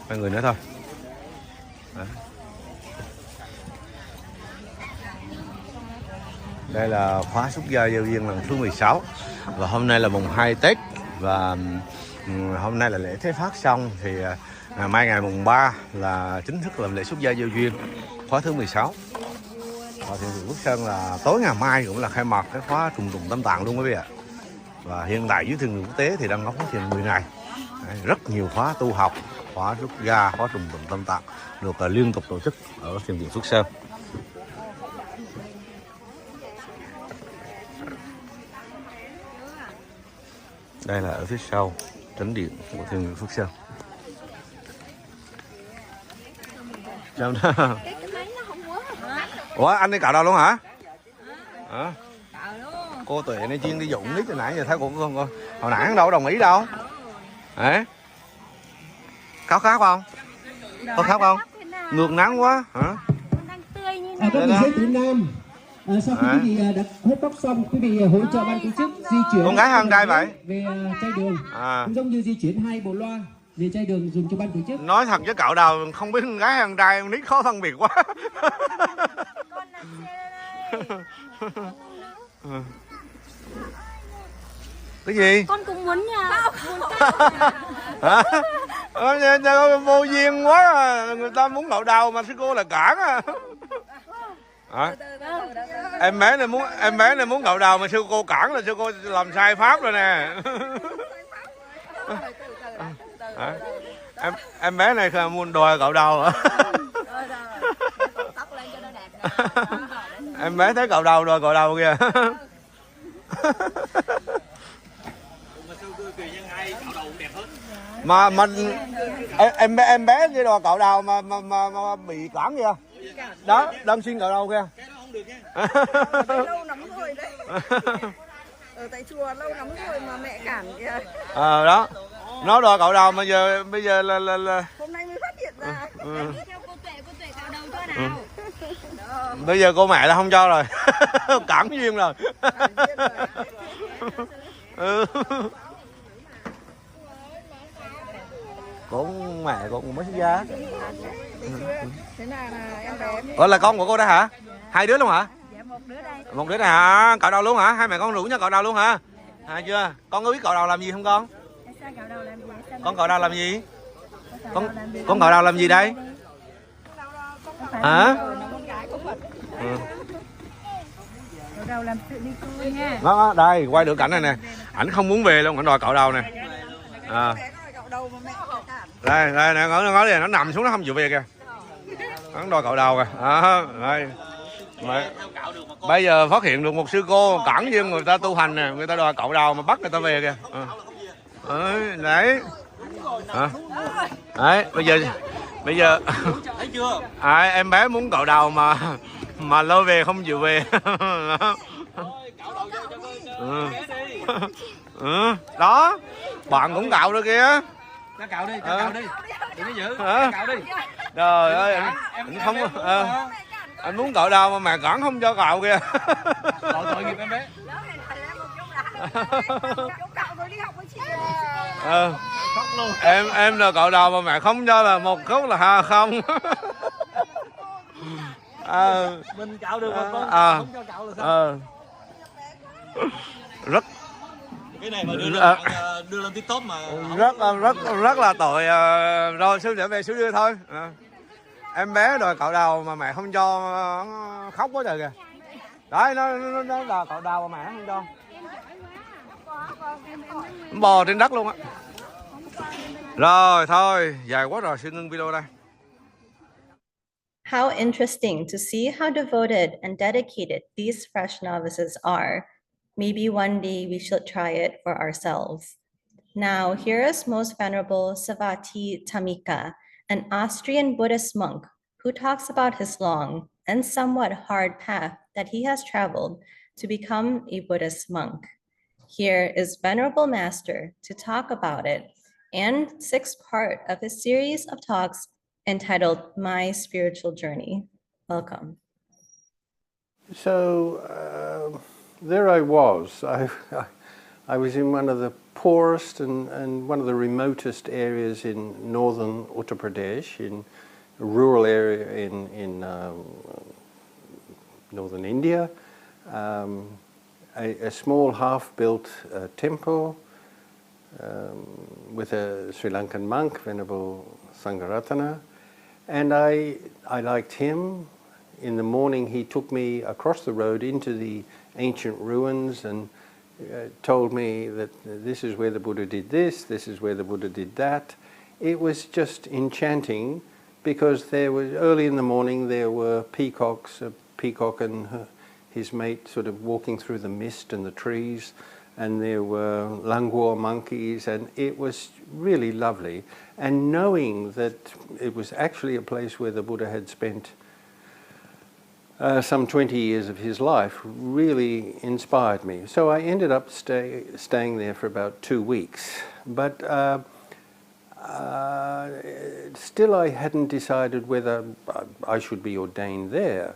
Quay người nữa thôi. Đây là khóa xuất gia giao duyên lần thứ 16. Và hôm nay là mùng 2 Tết. Và hôm nay là lễ thế phát xong. Thì mai ngày mùng 3 là chính thức làm lễ xuất gia giao duyên khóa thứ 16. Và thiền viện Phước Sơn là tối ngày mai cũng là khai mạc cái khóa trùng trùng tâm tạng luôn quý vị ạ. Và hiện tại dưới thiền viện quốc tế thì đang có khóa thiền 10 ngày. Rất nhiều khóa tu học, khóa xuất gia, khóa trùng trùng tâm tạng được liên tục tổ chức ở thiền viện Phước Sơn. Đây là ở phía sau trấn điện của thiền viện Phước Sơn. Chào. Cái máy nó không quá. Ủa anh đi cạo đầu luôn hả? Hả? Cô Tuệ này chuyên đi dụng nít từ nãy giờ thấy cô không coi. Hồi nãy hắn đâu có đồng ý đâu. Hả? Khát không? Có khát không? Ngược nắng quá hả? Các vị giới tính nam, sau khi quý vị đã hết tóc xong, quý vị hỗ trợ ban tổ chức di chuyển. Con gái hay con trai vậy? Về chai đường, cũng giống như di chuyển 2 bộ loa về chai đường dùng cho ban tổ chức. Nói thật với cạo đầu không biết con gái hay con trai, con nít khó phân biệt quá. Cái gì? Con cũng muốn nha. Hả? Vô duyên quá à. Người ta muốn cạo đầu mà sư cô là cản à. Hả? Em bé này muốn cạo đầu mà sư cô cản là sư cô làm sai pháp rồi nè. Hả? Em bé này muốn đòi cạo đầu hả? Em bé thấy cạo đầu đòi cạo đầu kìa. Mà em bé cái đòi cạo đầu mà bị cản kìa. Đó, đang xin cạo đầu kìa. Lâu lắm rồi đấy. Ở tại chùa lâu lắm rồi mà mẹ cản kìa. Đó. Nó đòi cạo đầu mà bây giờ là hôm nay mới phát hiện ra. Theo cô Tuệ cạo đầu cho nào. Bây giờ cô mẹ là không cho rồi. Cản duyên rồi. Con mẹ con cũng mới sinh ra. Thế nào là em bé. Ủa là con của cô đó hả? Hai đứa luôn hả? Dạ một đứa đây. Một đứa này hả? Cạo đầu luôn hả? Hai mẹ con rủ nhau cạo đầu luôn hả? Hay chưa? Con có biết cạo đầu làm gì không con? Con cạo đầu làm gì? Con cạo đầu làm gì đây? Hả? Cạo đầu làm sự đi cô nha. Đó, đây quay được cảnh này nè. Ảnh không muốn về luôn, ảnh đòi cạo đầu nè. Đây nè, ngó đi, nó nằm xuống nó không chịu về kìa. Nó đòi cạo đầu kìa. Đây. Bây giờ phát hiện được một sư cô cản duyên người ta tu hành nè, người ta đòi cạo đầu mà bắt người ta về kìa. Đấy. Đấy, bây giờ em bé muốn cạo đầu mà lôi về không chịu về. Đó, bạn cũng cạo được kìa. Cho cạo đi, cạo đi. Đừng có giữ, cạo đi. Trời ơi, anh không anh muốn cạo đầu mà mẹ cản không cho cạo kìa. Tội nghiệp em bé. Khóc luôn. Em là cạo đầu mà mẹ không cho là một khúc là không. Mình cạo được mà con không cho cạo là sao? Rất cái này mà đưa lên TikTok mà rất là tội. Rồi sư trở về sư đưa thôi. Em bé đòi cạo đầu mà mẹ không cho, khóc quá trời kìa. Đấy, nó là cạo đầu mà mẹ không cho. Nó bò trên đất luôn á. Rồi thôi, dài quá rồi, xin ngưng video đây. How interesting to see how devoted and dedicated these fresh novices are. Maybe one day we should try it for ourselves. Now, here is Most Venerable Savati Tamika, an Austrian Buddhist monk who talks about his long and somewhat hard path that he has traveled to become a Buddhist monk. Here is Venerable Master to talk about it and sixth part of his series of talks entitled My Spiritual Journey. Welcome. So there I was. I was in one of the poorest and one of the remotest areas in northern Uttar Pradesh, in a rural area in northern India. A small half-built temple with a Sri Lankan monk, Venerable Sangaratana, and I liked him. In the morning he took me across the road into the ancient ruins and told me that this is where the Buddha did this is where the Buddha did that. It was just enchanting because there was, early in the morning there were peacocks, a peacock and his mate sort of walking through the mist and the trees, and there were langur monkeys, and it was really lovely. And knowing that it was actually a place where the Buddha had spent some 20 years of his life really inspired me. So I ended up staying there for about 2 weeks. But still I hadn't decided whether I should be ordained there.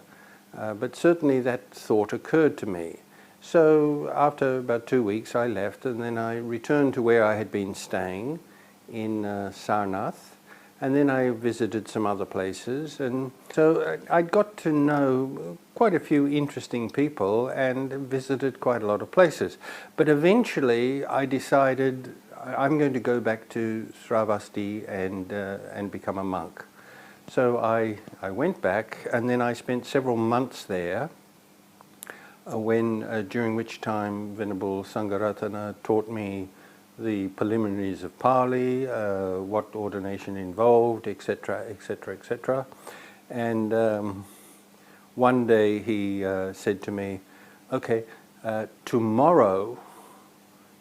But certainly that thought occurred to me. So after about 2 weeks I left, and then I returned to where I had been staying in Sarnath. And then I visited some other places, and so I got to know quite a few interesting people and visited quite a lot of places. But eventually I decided I'm going to go back to Sravasti and become a monk. So I went back, and then I spent several months there, during which time Venerable Sangharatana taught me the preliminaries of Pali, what ordination involved, etc., etc., etc. And one day he said to me, okay, tomorrow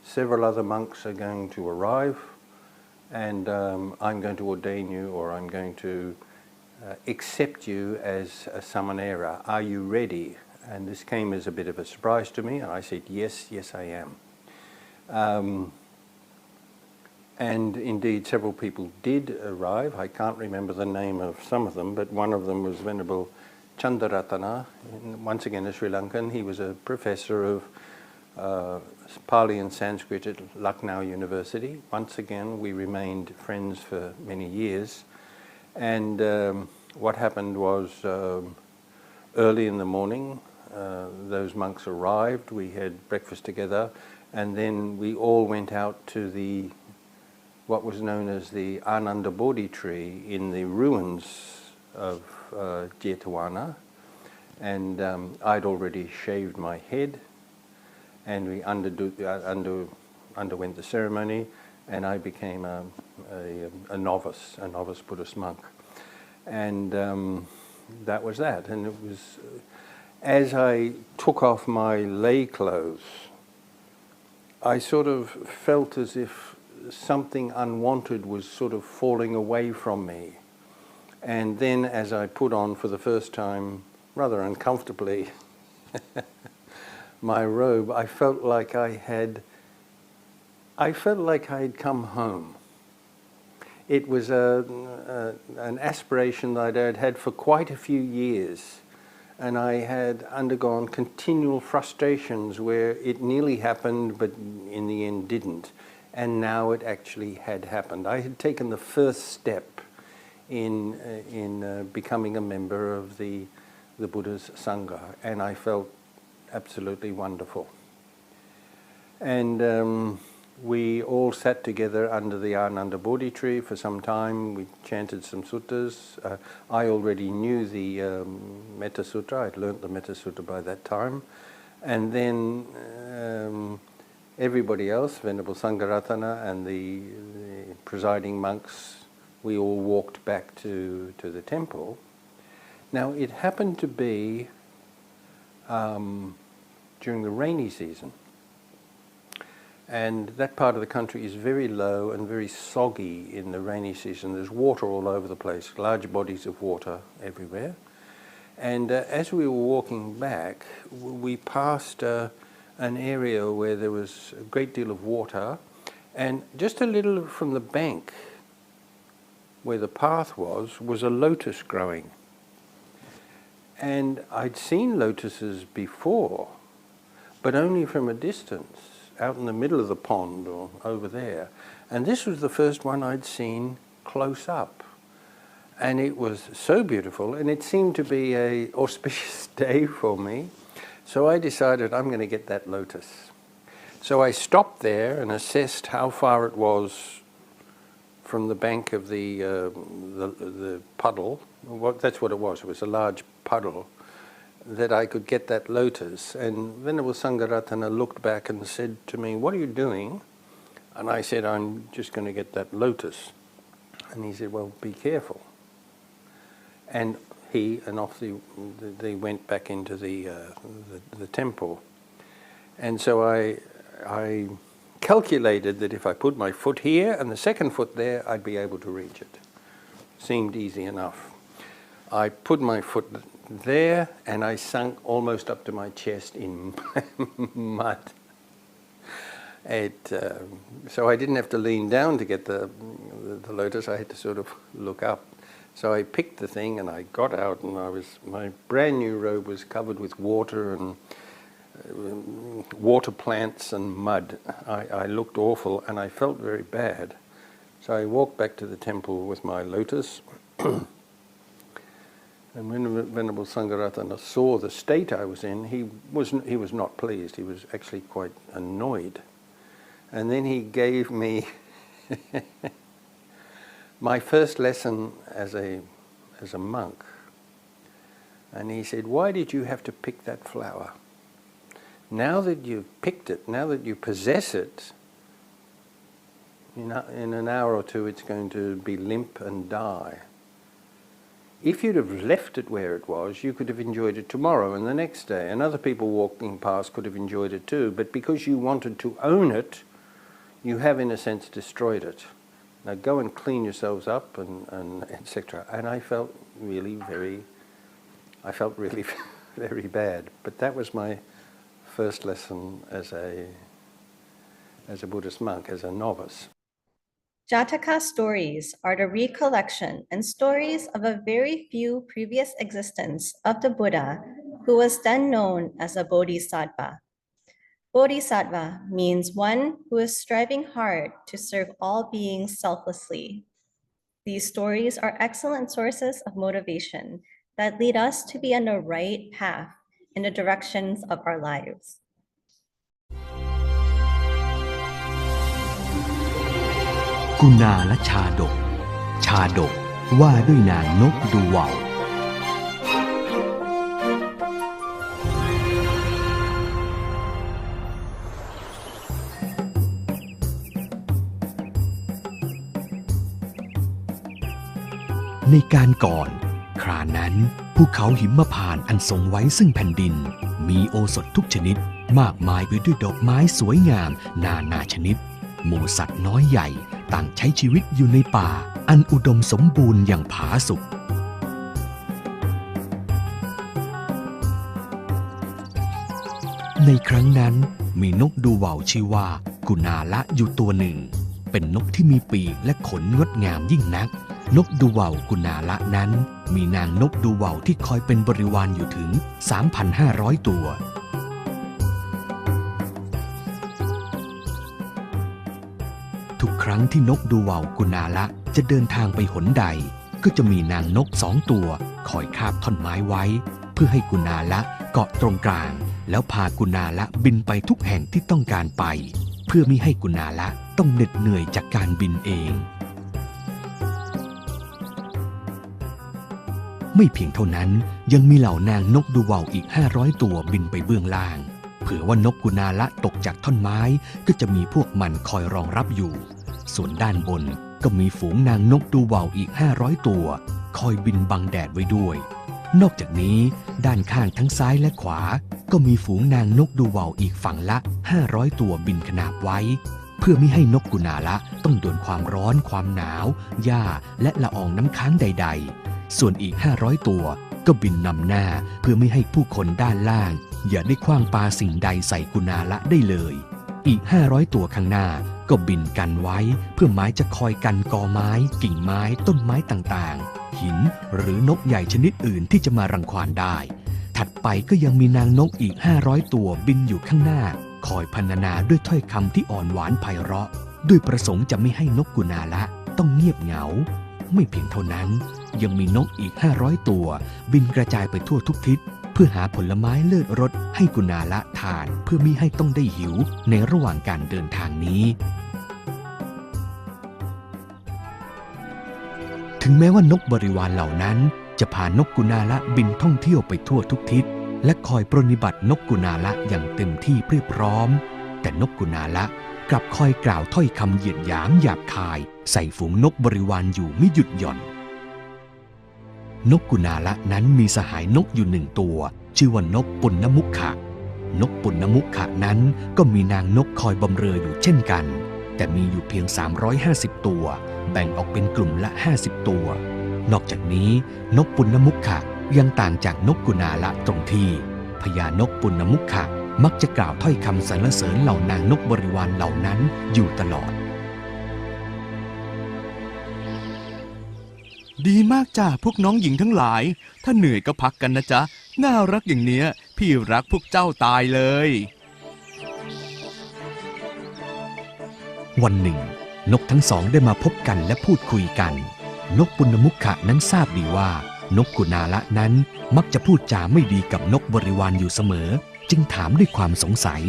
several other monks are going to arrive, and I'm going to ordain you, or I'm going to accept you as a samanera. Are you ready? And this came as a bit of a surprise to me, and I said, yes, yes I am. And indeed several people did arrive. I can't remember the name of some of them, but one of them was Venerable Chandaratana, once again a Sri Lankan. He was a professor of Pali and Sanskrit at Lucknow University. Once again we remained friends for many years. And what happened was early in the morning those monks arrived, we had breakfast together, and then we all went out to what was known as the Ananda Bodhi tree in the ruins of Jetavana, and I'd already shaved my head, and we underwent the ceremony, and I became a novice Buddhist monk, and that was that. And it was as I took off my lay clothes, I sort of felt as if something unwanted was sort of falling away from me. And then as I put on for the first time, rather uncomfortably, my robe, I felt like I had come home. It was an aspiration that I'd had for quite a few years, and I had undergone continual frustrations where it nearly happened but in the end didn't. And now it actually had happened. I had taken the first step in becoming a member of the Buddha's Sangha, and I felt absolutely wonderful. And we all sat together under the Ananda Bodhi tree for some time. We chanted some suttas. I already knew the Metta Sutta. I'd learnt the Metta Sutta by that time. And then everybody else, Venerable Sangharatana and the presiding monks, we all walked back to the temple. Now it happened to be during the rainy season, and that part of the country is very low and very soggy in the rainy season. There's water all over the place, large bodies of water everywhere. And as we were walking back, we passed an area where there was a great deal of water, and just a little from the bank where the path was a lotus growing. And I'd seen lotuses before, but only from a distance, out in the middle of the pond or over there. And this was the first one I'd seen close up. And it was so beautiful, and it seemed to be an auspicious day for me. So I decided I'm going to get that lotus. So I stopped there and assessed how far it was from the bank of the puddle. Well, that's what it was. It was a large puddle that I could get that lotus. And Venerable Sangharatana looked back and said to me, "What are you doing?" And I said, "I'm just going to get that lotus." And he said, "Well, be careful." And off they went back into the temple. And so I I calculated that if I put my foot here and the second foot there, I'd be able to reach it. Seemed easy enough. I put my foot there and I sunk almost up to my chest in mud. So I didn't have to lean down to get the lotus. I had to sort of look up. So I picked the thing and I got out, and my brand new robe was covered with water and water plants and mud. I looked awful and I felt very bad. So I walked back to the temple with my lotus. And when Venerable Sangharatana saw the state I was in, he was not pleased. He was actually quite annoyed. And then he gave me my first lesson as a monk. And he said, "Why did you have to pick that flower? Now that you've picked it, now that you possess it, in an hour or two it's going to be limp and die. If you'd have left it where it was, you could have enjoyed it tomorrow and the next day, and other people walking past could have enjoyed it too. But because you wanted to own it, you have in a sense destroyed it. Now go and clean yourselves up and etc." And I felt really very bad. But that was my first lesson as a Buddhist monk, as a novice. Jataka stories are the recollection and stories of a very few previous existence of the Buddha, who was then known as a Bodhisattva. Bodhisattva means one who is striving hard to serve all beings selflessly. These stories are excellent sources of motivation that lead us to be on the right path in the directions of our lives. กุณาและชาดกว่าด้วยนางนกดูว่าวในการก่อนครานั้นภูเขาหิมพานต์อันทรงไว้ซึ่งแผ่นดินมีโอสถทุกชนิดมากมายไปด้วยดอกไม้สวยงามนาชนิดหมู่สัตว์น้อยใหญ่ต่างใช้ชีวิตอยู่ในป่าอันอุดมสมบูรณ์อย่างผาสุกในครั้งนั้นมีนกดูว่าวชื่อว่ากุณาละอยู่ตัวหนึ่งเป็นนกที่มีปีกและขนงดงามยิ่งนักนกดูว่าวกุณาละนั้นมีนางนกดูว่าวที่คอยเป็นบริวารอยู่ถึง 3,500 ตัวทุกครั้งที่นกดูว่าวกุณาละจะเดินทางไปหนใดก็จะมีนางนก2 ตัวคอยคาบท่อนไม้ไว้เพื่อให้กุณาละเกาะตรงกลางแล้วพากุณาละบินไปทุกแห่งที่ต้องการไปเพื่อมิให้กุณาละต้องเหน็ดเหนื่อยจากการบินเองไม่เพียงเท่านั้นยังมีเหล่านางนกดูว่าวอีก500 ตัวบินไปเบื้องล่างเผื่อว่านกกุณาละตกจากท่อนไม้ก็จะมีพวกมันคอยรองรับอยู่ส่วนด้านบนก็มีฝูงนางนกดูว่าวอีก500 ตัวคอยบินบังแดดไว้ด้วยนอกจากนี้ด้านข้างทั้งซ้ายและขวาก็มีฝูงนางนกดูว่าวอีกฝั่งละ500 ตัวบินขนาบไว้เพื่อไม่ให้นกกุณาละต้องโดนความร้อนความหนาวหญ้าและละอองน้ำค้างใดๆส่วนอีก500 ตัวก็บินนำหน้าเพื่อไม่ให้ผู้คนด้านล่างอย่าได้ขว้างปาสิ่งใดใส่กุณาละได้เลยอีก500 ตัวข้างหน้าก็บินกันไว้เพื่อไม้จะคอยกันกอไม้กิ่งไม้ต้นไม้ต่างๆหินหรือนกใหญ่ชนิดอื่นที่จะมารังควานได้ถัดไปก็ยังมีนางนกอีก500 ตัวบินอยู่ข้างหน้าคอยพรรณนาด้วยถ้อยคำที่อ่อนหวานไพเราะด้วยประสงค์จะไม่ให้นกกุณาละต้องเงียบเหงาไม่เพียงเท่านั้นยังมีนกอีก500 ตัวบินกระจายไปทั่วทุกทิศเพื่อหาผลไม้เลิศรสให้กุณาละทานเพื่อมิให้ต้องได้หิวในระหว่างการเดินทางนี้ถึงแม้ว่านกบริวารเหล่านั้นจะพานกกุณาละบินท่องเที่ยวไปทั่วทุกทิศและคอยปรนนิบัตินกกุณาละอย่างเต็มที่เพียบพร้อมแต่นกกุณาละกลับคอยกล่าวถ้อยคำเหยียดหยามหยาบคายใส่ฝูงนกบริวารอยู่ไม่หยุดหย่อนนกกุณาละนั้นมีสหายนกอยู่1 ตัวชื่อว่านกปุณณมุขะ นกปุณณมุขะนั้นก็มีนางนกคอยบำเรออยู่เช่นกันแต่มีอยู่เพียง350ตัวแบ่งออกเป็นกลุ่มละ50ตัวนอกจากนี้นกปุณณมุขะยังต่างจากนกกุณาละตรงที่พญานกปุณณมุขะมักจะกล่าวถ้อยคำสรรเสริญเหล่านางนกบริวารเหล่านั้นอยู่ตลอดดีมากจ้าพวกน้องหญิงทั้งหลายถ้าเหนื่อยก็พักกันนะจ๊ะน่ารักอย่างเนี้ยพี่รักพวกเจ้าตายเลยวันหนึ่งนกทั้งสองได้มาพบกันและพูดคุยกันนกปุณณมุขะนั้นทราบดีว่านกกุณาละนั้นมักจะพูดจาไม่ดีกับนกบริวารอยู่เสมอจึงถามด้วยความสงสัย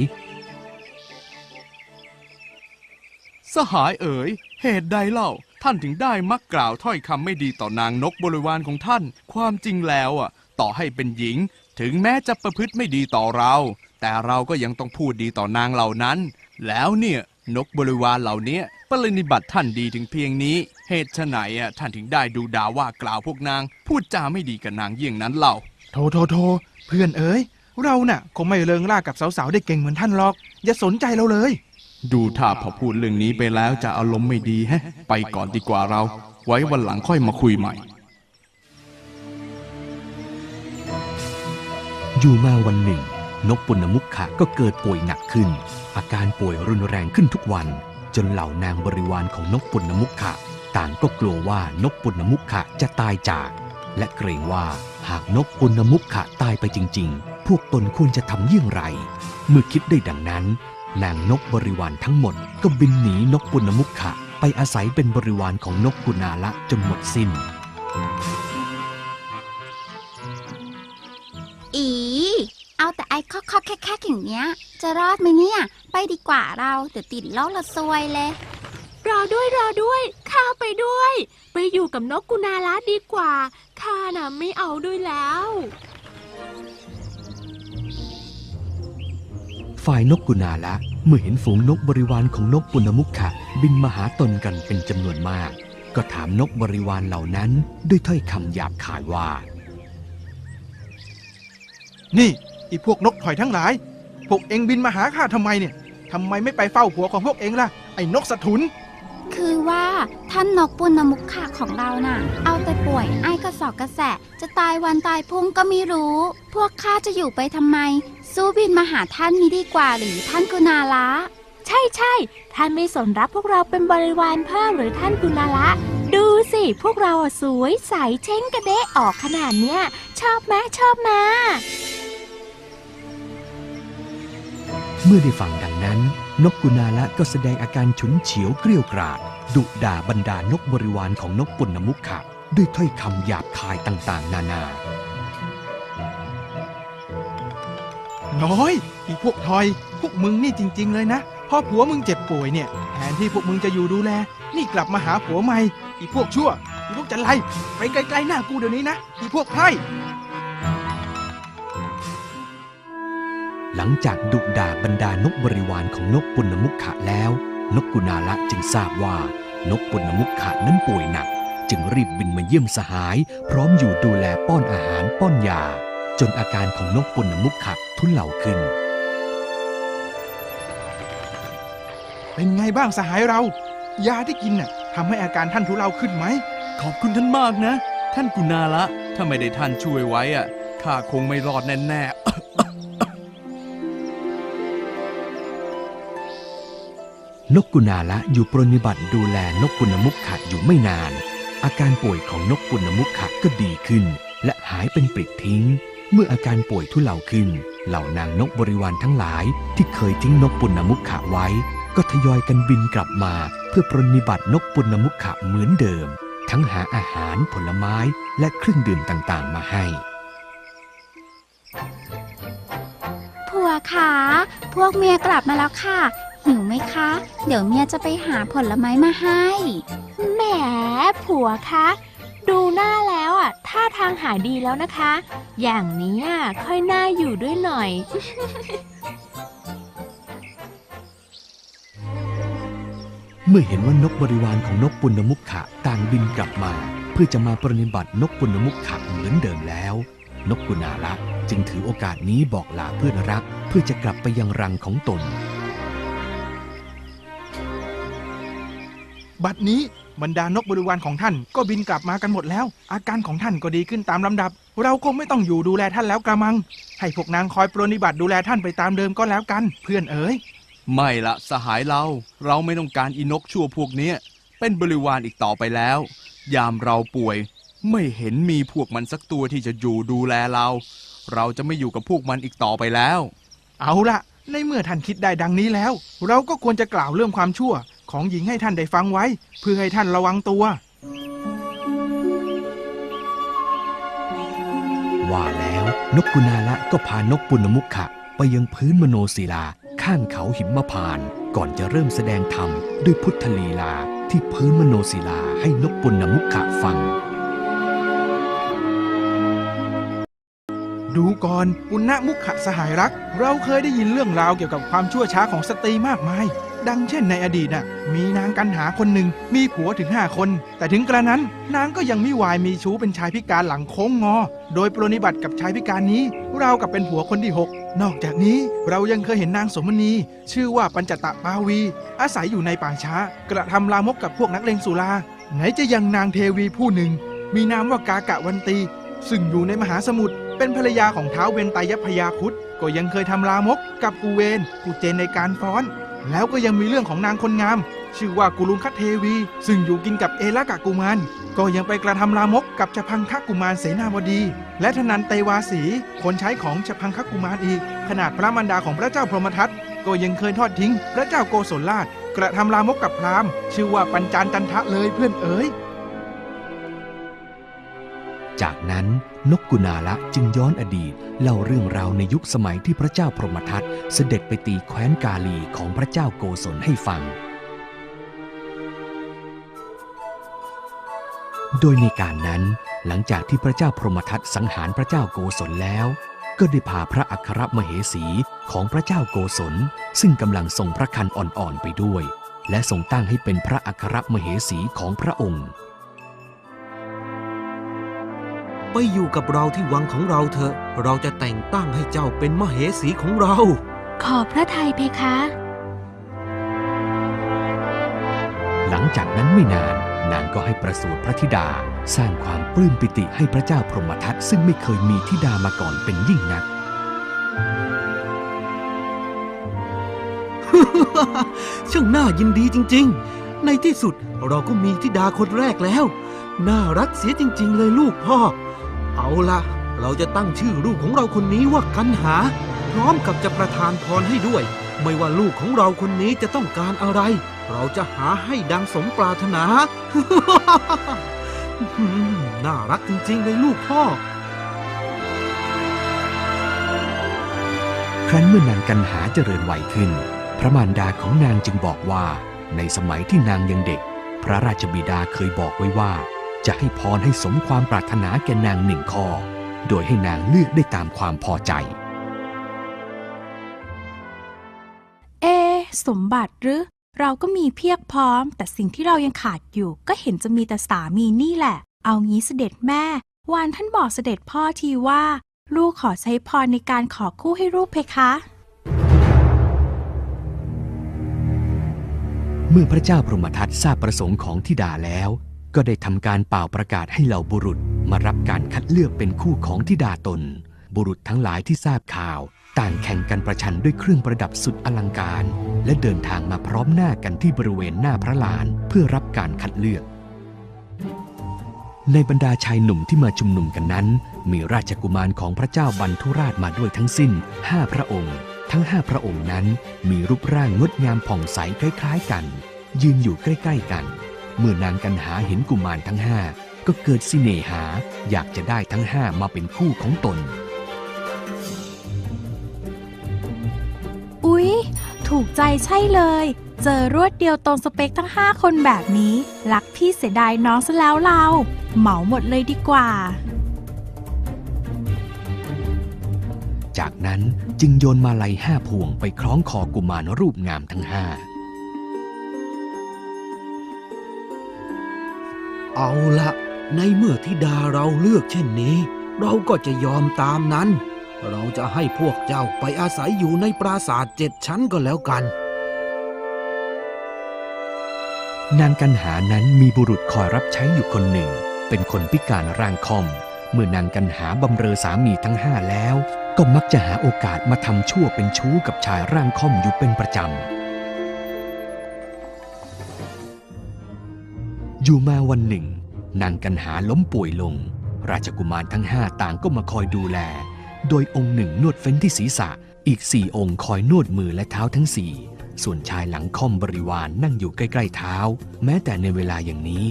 สหายเอ๋ยเหตุใดเล่าท่านถึงได้มักกล่าวถ้อยคำไม่ดีต่อนางนกบริวารของท่านความจริงแล้วต่อให้เป็นหญิงถึงแม้จะประพฤติไม่ดีต่อเราแต่เราก็ยังต้องพูดดีต่อนางเหล่านั้นแล้วเนี่ยนกบริวารเหล่านี้ปรนิบัติท่านดีถึงเพียงนี้เหตุไฉนท่านถึงได้ดูด่าว่ากล่าวพวกนางพูดจาไม่ดีกับนางเยี่ยงนั้นเล่าโธเพื่อนเอ๋ยเราน่ะคงไม่เลิงล่ากับสาวๆได้เก่งเหมือนท่านหรอกอย่าสนใจเราเลยดูถ้าพอพูดเรื่องนี้ไปแล้วจะอารมณ์ไม่ดีไปก่อนดีกว่าเราไว้วันหลังค่อยมาคุยใหม่อยู่มาวันหนึ่งนกปุณณมุขะก็เกิดป่วยหนักขึ้นอาการป่วยรุนแรงขึ้นทุกวันจนเหล่านางบริวารของนกปุณณมุขะต่างก็กลัวว่านกปุณณมุขะจะตายจากและเกรงว่าหากนกปุณณมุขะตายไปจริงๆพวกตนควรจะทำเยี่ยงไรเมื่อคิดได้ดังนั้นนางนกบริวารทั้งหมดก็บินหนีนกปุณณมุขะไปอาศัยเป็นบริวารของนกกุณาละจนหมดสิ้นเอาแต่ไอ้ข้อแค่อย่างเงี้ยจะรอดไหมเนี่ยไปดีกว่าเราเดี๋ยวติดโรคละซวยเลยรอด้วยข้าไปด้วยไปอยู่กับนกกุณาละดีกว่าข้าน่ะไม่เอาด้วยแล้วฝ่ายนกกุณาละเมื่อเห็นฝูงนกบริวารของนกปุณณมุขะบินมาหาตนกันเป็นจำนวนมากก็ถามนกบริวารเหล่านั้นด้วยถ้อยคำหยาบคายว่านี่อีพวกนกถอยทั้งหลายพวกเอ็งบินมาหาข้าทำไมเนี่ยทำไมไม่ไปเฝ้าผัวของพวกเอ็งล่ะไอ้นกสถุนคือว่าท่านนกปุณณมุขะของเราน่ะเอาแต่ป่วยไอ้กระสอบกระแสะจะตายวันตายพรุ่งก็ไม่รู้พวกข้าจะอยู่ไปทำไมสู้บินมาหาท่านนี้ดีกว่าหรือท่านกุณาละใช่ท่านไม่สนรับพวกเราเป็นบริวารเพิ่มหรือท่านกุณาละดูสิพวกเราสวยใสเช้งกระเดะออกขนาดเนี้ยชอบไหมเมื่อได้ฟังดังนั้นนกกุณาละก็แสดงอาการฉุนเฉียวเกรี้ยวกราดดุด่าบรรดานกบริวารของนกปุณณมุขะด้วยถ้อยคำหยาบคายต่างๆนานาน้อยอีพวกทอยพวกมึงนี่จริงๆเลยนะพอผัวมึงเจ็บป่วยเนี่ยแทนที่พวกมึงจะอยู่ดูแลนี่กลับมาหาผัวใหม่อีพวกชั่วอีพวกจันไรไปไกลๆหน้ากูเดี๋ยวนี้นะอีพวกไพร่หลังจากดุด่าบรรดานกบริวารของนกปุณณมุขะแล้วนกกุณาละจึงทราบว่านกปุณณมุขะนั้นป่วยหนักจึงรีบบินมาเยี่ยมสหายพร้อมอยู่ดูแลป้อนอาหารป้อนยาจนอาการของนกปุณณมุขะทุเลาขึ้นเป็นไงบ้างสหายเรายาที่กินน่ะทำให้อาการท่านทุเลาขึ้นไหมขอบคุณท่านมากนะท่านกุณาละถ้าไม่ได้ท่านช่วยไว้ข้าคงไม่รอดแน่นกกุณาละอยู่ปรนนิบัติดูแลนกปุณณมุขะอยู่ไม่นานอาการป่วยของนกปุณณมุขะก็ดีขึ้นและหายเป็นปลิดทิ้งเมื่ออาการป่วยทุเลาขึ้นเหล่านางนกบริวารทั้งหลายที่เคยทิ้งนกปุณณมุขะไว้ก็ทยอยกันบินกลับมาเพื่อปรนนิบัตินกปุณณมุขะเหมือนเดิมทั้งหาอาหารผลไม้และเครื่องดื่มต่างๆมาให้ผัวขาพวกเมียกลับมาแล้วค่ะหิวไหมคะเดี๋ยวเมียจะไปหาผลไม้มาให้แหมผัวคะดูหน้าแล้วท่าทางหายดีแล้วนะคะอย่างนี้ค่อยน่าอยู่ด้วยหน่อย เมื่อเห็นว่านกบริวารของนกปุณณมุขะต่างบินกลับมาเพื่อจะมาปรนนิบัตินกปุณณมุขะเหมือนเดิมแล้วนกกุณาละ จึงถือโอกาสนี้บอกลาเพื่อนรักเพื่อจะกลับไปยังรังของตนบัดนี้บรรดานกบริวารของท่านก็บินกลับมากันหมดแล้วอาการของท่านก็ดีขึ้นตามลำดับเราคงไม่ต้องอยู่ดูแลท่านแล้วกระมังให้พวกนางคอยปรนนิบัติดูแลท่านไปตามเดิมก็แล้วกันเพื่อนเอ๋ยไม่ละสหายเราไม่ต้องการอีนกชั่วพวกนี้เป็นบริวารอีกต่อไปแล้วยามเราป่วยไม่เห็นมีพวกมันสักตัวที่จะอยู่ดูแลเราจะไม่อยู่กับพวกมันอีกต่อไปแล้วเอาละในเมื่อท่านคิดได้ดังนี้แล้วเราก็ควรจะกล่าวเรื่องความชั่วของหญิงให้ท่านได้ฟังไว้เพื่อให้ท่านระวังตัวว่าแล้วนกกุณาละก็พานกปุณมุขะไปยังพื้นมโนศิลาข้างเขาหิมพานต์ก่อนจะเริ่มแสดงธรรมด้วยพุทธลีลาที่พื้นมโนศิลาให้นกปุณมุขะฟังดูก่อนปุณณมุขะสหายรักเราเคยได้ยินเรื่องราวเกี่ยวกับความชั่วช้าของสตรีมากมายดังเช่นในอดีตมีนางกันหาคนหนึ่งมีผัวถึง5 คนแต่ถึงกระนั้นนางก็ยังมิวายมีชู้เป็นชายพิการหลังโค้งงอโดยปรนนิบัติกับชายพิการนี้เรากับเป็นผัวคนที่6นอกจากนี้เรายังเคยเห็นนางสมณีชื่อว่าปัญจตปาวีอาศัยอยู่ในป่าช้ากระทำลามกกับพวกนักเลงสุราไหนจะยังนางเทวีผู้หนึ่งมีนามว่ากากะวันตีซึ่งอยู่ในมหาสมุทรเป็นภรรยาของท้าวเวนไตยพยาครุฑก็ยังเคยทำลามกกับกูเวนกูเจนในการฟ้อนแล้วก็ยังมีเรื่องของนางคนงามชื่อว่ากุลุงคัตเทวีซึ่งอยู่กินกับเอลกะกุมารก็ยังไปกระทำลามกกับชพังคกุมารเสนาบดีและธนันเตวาสีคนใช้ของชพังคกุมารอีกขนาดพระมารดาของพระเจ้าพรหมทัตก็ยังเคยทอดทิ้งพระเจ้าโกศลราชกระทำลามกกับพราหมณ์ชื่อว่าปัญจานจันทะเลยเพื่อนเอ๋ยจากนั้นนกกุณาละจึงย้อนอดีตเล่าเรื่องราวในยุคสมัยที่พระเจ้าพรหมทัตเสด็จไปตีแคว้นกาลีของพระเจ้าโกศลให้ฟังโดยในการนั้นหลังจากที่พระเจ้าพรหมทัตสังหารพระเจ้าโกศลแล้วก็ได้พาพระอัครมเหสีของพระเจ้าโกศลซึ่งกำลังทรงพระคันอ่อนๆไปด้วยและทรงตั้งให้เป็นพระอัครมเหสีของพระองค์ไปอยู่กับเราที่วังของเราเถอะเราจะแต่งตั้งให้เจ้าเป็นมเหสีของเราขอพระทัยเพคะ หลังจากนั้นไม่นานนางก็ให้ประสูติพระธิดาสร้างความปลื้มปิติให้พระเจ้าพรหมทัตซึ่งไม่เคยมีธิดามาก่อนเป็นยิ่งนัก ช่างน่ายินดีจริงๆในที่สุดเราก็มีธิดาคนแรกแล้วน่ารักเสียจริงๆเลยลูกพ่อเอาล่ะเราจะตั้งชื่อลูกของเราคนนี้ว่ากันหาพร้อมกับจะประทานพรให้ด้วยไม่ว่าลูกของเราคนนี้จะต้องการอะไรเราจะหาให้ดังสมปรารถนา น่ารักจริงๆเลยลูกพ่อครั้นเมื่อนางกันหาเจริญวัยขึ้นพระมารดาของนางจึงบอกว่าในสมัยที่นางยังเด็กพระราชบิดาเคยบอกไว้ว่าจะให้พรให้สมความปรารถนาแก่นาง1 ข้อโดยให้นางเลือกได้ตามความพอใจสมบัติหรือเราก็มีเพียบพร้อมแต่สิ่งที่เรายังขาดอยู่ก็เห็นจะมีแต่สามีนี่แหละเอางี้เสด็จแม่วานท่านบอกเสด็จพ่อทีว่าลูกขอใช้พรในการขอคู่ให้ลูกเพคะเมื่อพระเจ้าพรหมทัตทราบประสงค์ของธิดาแล้วก็ได้ทำการเป่าประกาศให้เหล่าบุรุษมารับการคัดเลือกเป็นคู่ของธิดาตนบุรุษทั้งหลายที่ทราบข่าวต่างแข่งกันประชันด้วยเครื่องประดับสุดอลังการและเดินทางมาพร้อมหน้ากันที่บริเวณหน้าพระลานเพื่อรับการคัดเลือกในบรรดาชายหนุ่มที่มาชุมนุมกันนั้นมีราชกุมารของพระเจ้าบรรทุราชมาด้วยทั้งสิ้น5 พระองค์ทั้ง5 พระองค์นั้นมีรูปร่างงดงามผ่องใสคล้ายๆกันยืนอยู่ใกล้ๆกันเมื่อนางกันหาเห็นกุมารทั้ง5ก็เกิดสิเนหาอยากจะได้ทั้ง5มาเป็นคู่ของตนอุ๊ยถูกใจใช่เลยเจอรวดเดียวตรงสเปคทั้ง5 คนแบบนี้รักพี่เสียดายน้องซะแล้วเราเหมาหมดเลยดีกว่าจากนั้นจึงโยนมาลัย5 พวงไปคล้องคอกุมารรูปงามทั้ง5เอาละในเมื่อธิดาเราเลือกเช่นนี้เราก็จะยอมตามนั้น เราจะให้พวกเจ้าไปอาศัยอยู่ในปราสาท7 ชั้นก็แล้วกันนางกันหานั้นมีบุรุษคอยรับใช้อยู่คนหนึ่งเป็นคนพิการร่างค่อมเมื่อนางกันหาบำเรอสามีทั้ง5แล้วก็มักจะหาโอกาสมาทำชั่วเป็นชู้กับชายร่างค่อมอยู่เป็นประจำอยู่มาวันหนึ่งนางกันหาล้มป่วยลงราชกุมารทั้ง5ต่างก็มาคอยดูแลโดยองค์หนึ่งนวดเฟ้นที่ศีรษะอีก4 องค์คอยนวดมือและเท้าทั้ง4ส่วนชายหลังค่อมบริวารนั่งอยู่ใกล้ๆเท้าแม้แต่ในเวลาอย่างนี้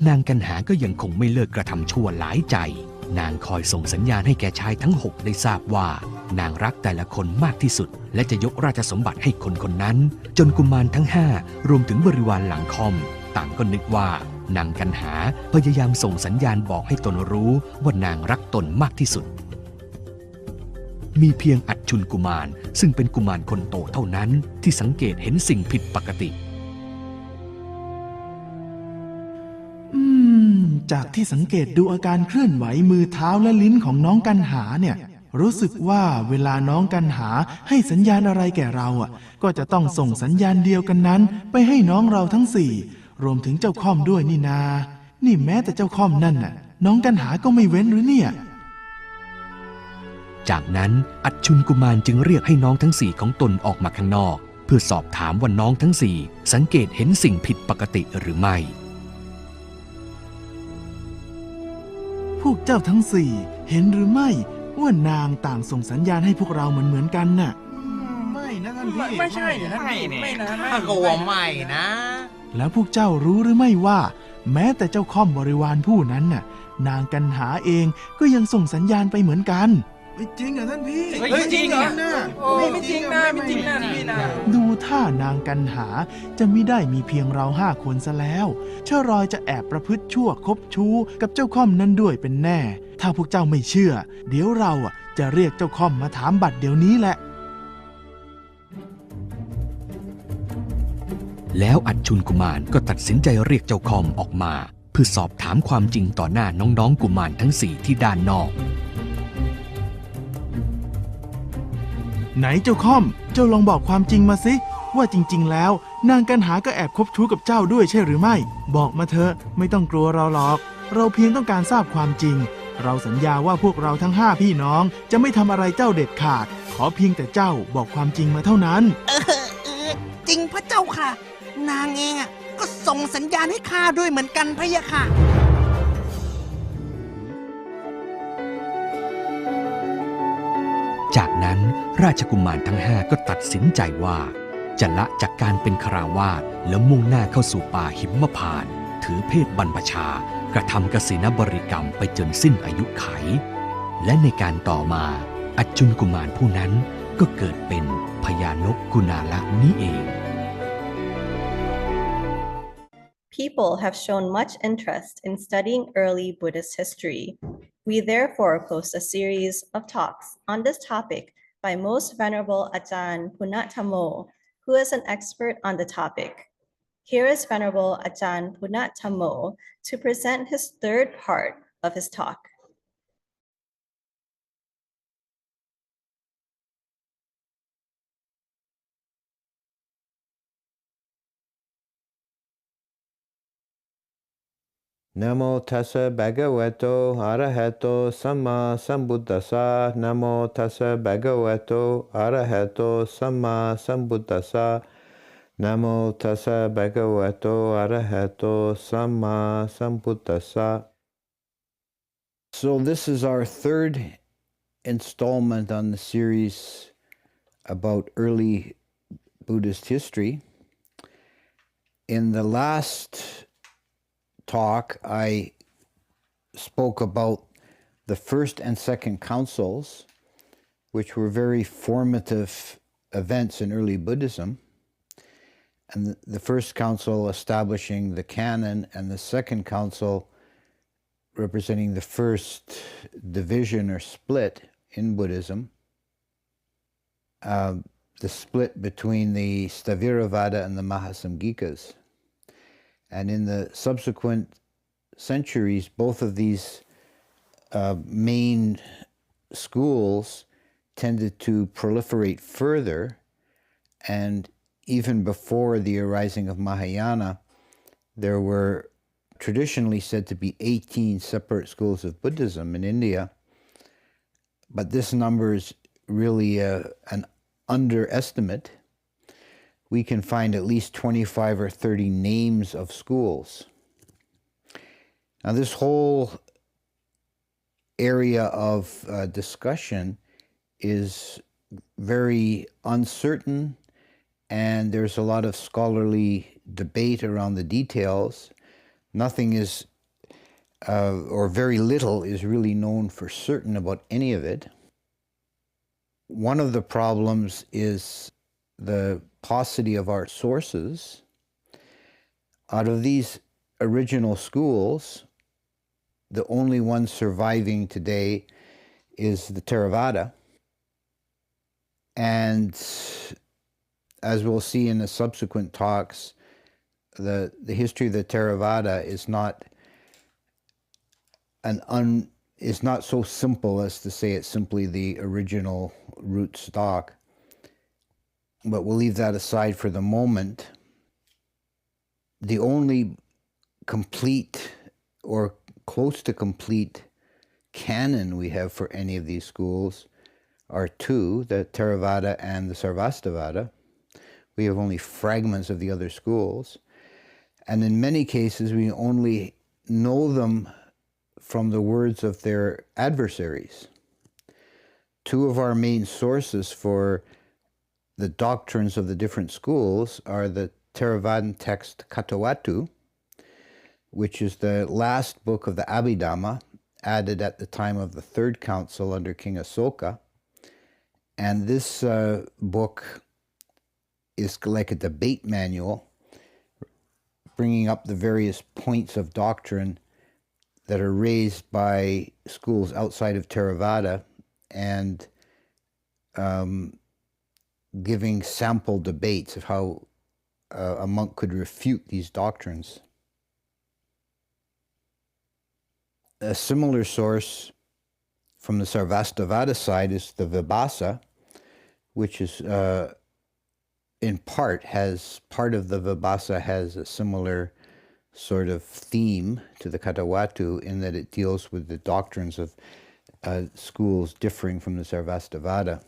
นางกันหาก็ยังคงไม่เลิกกระทำชั่วหลายใจนางคอยส่งสัญญาณให้แก่ชายทั้ง6ได้ทราบว่านางรักแต่ละคนมากที่สุดและจะยกราชสมบัติให้คนคนนั้นจนกุมารทั้ง5รวมถึงบริวารหลังค่อมต่างก็นึกว่านางกันหาพยายามส่งสัญญาณบอกให้ตนรู้ว่านางรักตนมากที่สุดมีเพียงอัจฉุนกุมารซึ่งเป็นกุมารคนโตเท่านั้นที่สังเกตเห็นสิ่งผิดปกติจากที่สังเกตดูอาการเคลื่อนไหวมือเท้าและลิ้นของน้องกันหาเนี่ยรู้สึกว่าเวลาน้องกันหาให้สัญญาณอะไรแก่เราก็จะต้องส่งสัญญาณเดียวกันนั้นไปให้น้องเราทั้ง4รวมถึงเจ้าค่อมด้วยนี่นานี่แม้แต่เจ้าค่อมนั่นน่ะน้องกันหาก็ไม่เว้นหรือเนี่ยจากนั้นอัจฉุนกุมารจึงเรียกให้น้องทั้ง4ของตนออกมาข้างนอกเพื่อสอบถามว่าน้องทั้ง4สังเกตเห็นสิ่งผิดปกติหรือไม่พวกเจ้าทั้ง4เห็นหรือไม่ว่านางต่างส่งสัญญาณให้พวกเราเหมือนกันน่ะไม่นะท่านพี่ไม่ใช่นะท่านพี่ไม่นะก็ว่าไม่นะแล้วพวกเจ้ารู้หรือไม่ว่าแม้แต่เจ้าค่อมบริวารผู้นั้นน่ะนางกันหาเองก็ยังส่งสัญญาณไปเหมือนกันไม่จริงเหรอท่านพี่ไม่จริงเหรอไม่จริงนะไม่จริงนะพี่นะดูท่านางกันหาจะไม่ได้มีเพียงเรา5 คนซะแล้วเชื่อรอยจะแอบประพฤติชั่วคบชู้กับเจ้าค่อมนั้นด้วยเป็นแน่ถ้าพวกเจ้าไม่เชื่อเดี๋ยวเราจะเรียกเจ้าค่อมมาถามบัดเดี๋ยวนี้แหละแล้วอัจฉุนกุมารก็ตัดสินใจเรียกเจ้าค่อมออกมาเพื่อสอบถามความจริงต่อหน้าน้องๆกุมารทั้ง4ที่ด้านนอกไหนเจ้าค่อมเจ้าลองบอกความจริงมาสิว่าจริงๆแล้วนางกันหาก็แอบคบชู้กับเจ้าด้วยใช่หรือไม่บอกมาเถอะไม่ต้องกลัวเราหรอกเราเพียงต้องการทราบความจริงเราสัญญาว่าพวกเราทั้ง5 พี่น้องจะไม่ทำอะไรเจ้าเด็ดขาดขอเพียงแต่เจ้าบอกความจริงมาเท่านั้นจริงพระเจ้าค่ะนางเองก็ส่งสัญญาณให้ข้าด้วยเหมือนกันพะยะค่ะจากนั้นราชกุมารทั้ง5ก็ตัดสินใจว่าจะละจากการเป็นคฤหัสถ์แล้วมุ่งหน้าเข้าสู่ป่าหิมพานต์ถือเพศบรรพชากระทำกสิณบริกรรมไปจนสิ้นอายุไขและในการต่อมาอัจฉุนกุมารผู้นั้นก็เกิดเป็นพญานกกุณาละนี้เอง People have shown much interest in studying early Buddhist history. We therefore post a series of talks on this topic by Most Venerable Ajahn Punattamo, who is an expert on the topic. Here is Venerable Ajahn Punattamo to present his third part of his talk. Namo tassa bhagavato arahato samma sambuddhassa. Namo tassa bhagavato arahato samma sambuddhassa. Namo tassa bhagavato arahato samma sambuddhassa. So this is our third installment on the series about early Buddhist history. In the last talk, I spoke about the first and second councils, which were very formative events in early Buddhism. And the first council establishing the canon, and the second council representing the first division or split in Buddhism, the split between the Sthaviravada and the Mahasamgikas. And in the subsequent centuries, both of these main schools tended to proliferate further, and even before the arising of Mahayana, there were traditionally said to be 18 separate schools of Buddhism in India, but this number is really an underestimate. We can find at least 25 or 30 names of schools. Now, this whole area of discussion is very uncertain, and there's a lot of scholarly debate around the details. Nothing is, or very little, is really known for certain about any of it. One of the problems is the paucity of our sources. Out of these original schools, the only one surviving today is the Theravada. And as we'll see in the subsequent talks, the history of the Theravada is not so simple as to say it's simply the original root stock. But we'll leave that aside for the moment. The only complete or close to complete canon we have for any of these schools are two, the Theravada and the Sarvastivada. We have only fragments of the other schools. And in many cases, we only know them from the words of their adversaries. Two of our main sources for the doctrines of the different schools are the Theravadan text Katawatu, which is the last book of the Abhidhamma, added at the time of the Third Council under King Asoka. And this book is like a debate manual, bringing up the various points of doctrine that are raised by schools outside of Theravada, and giving sample debates of how a monk could refute these doctrines. A similar source from the Sarvastivada side is the Vibhasa, which is in part of the Vibhasa has a similar sort of theme to the Katawatu, in that it deals with the doctrines of schools differing from the Sarvastivada.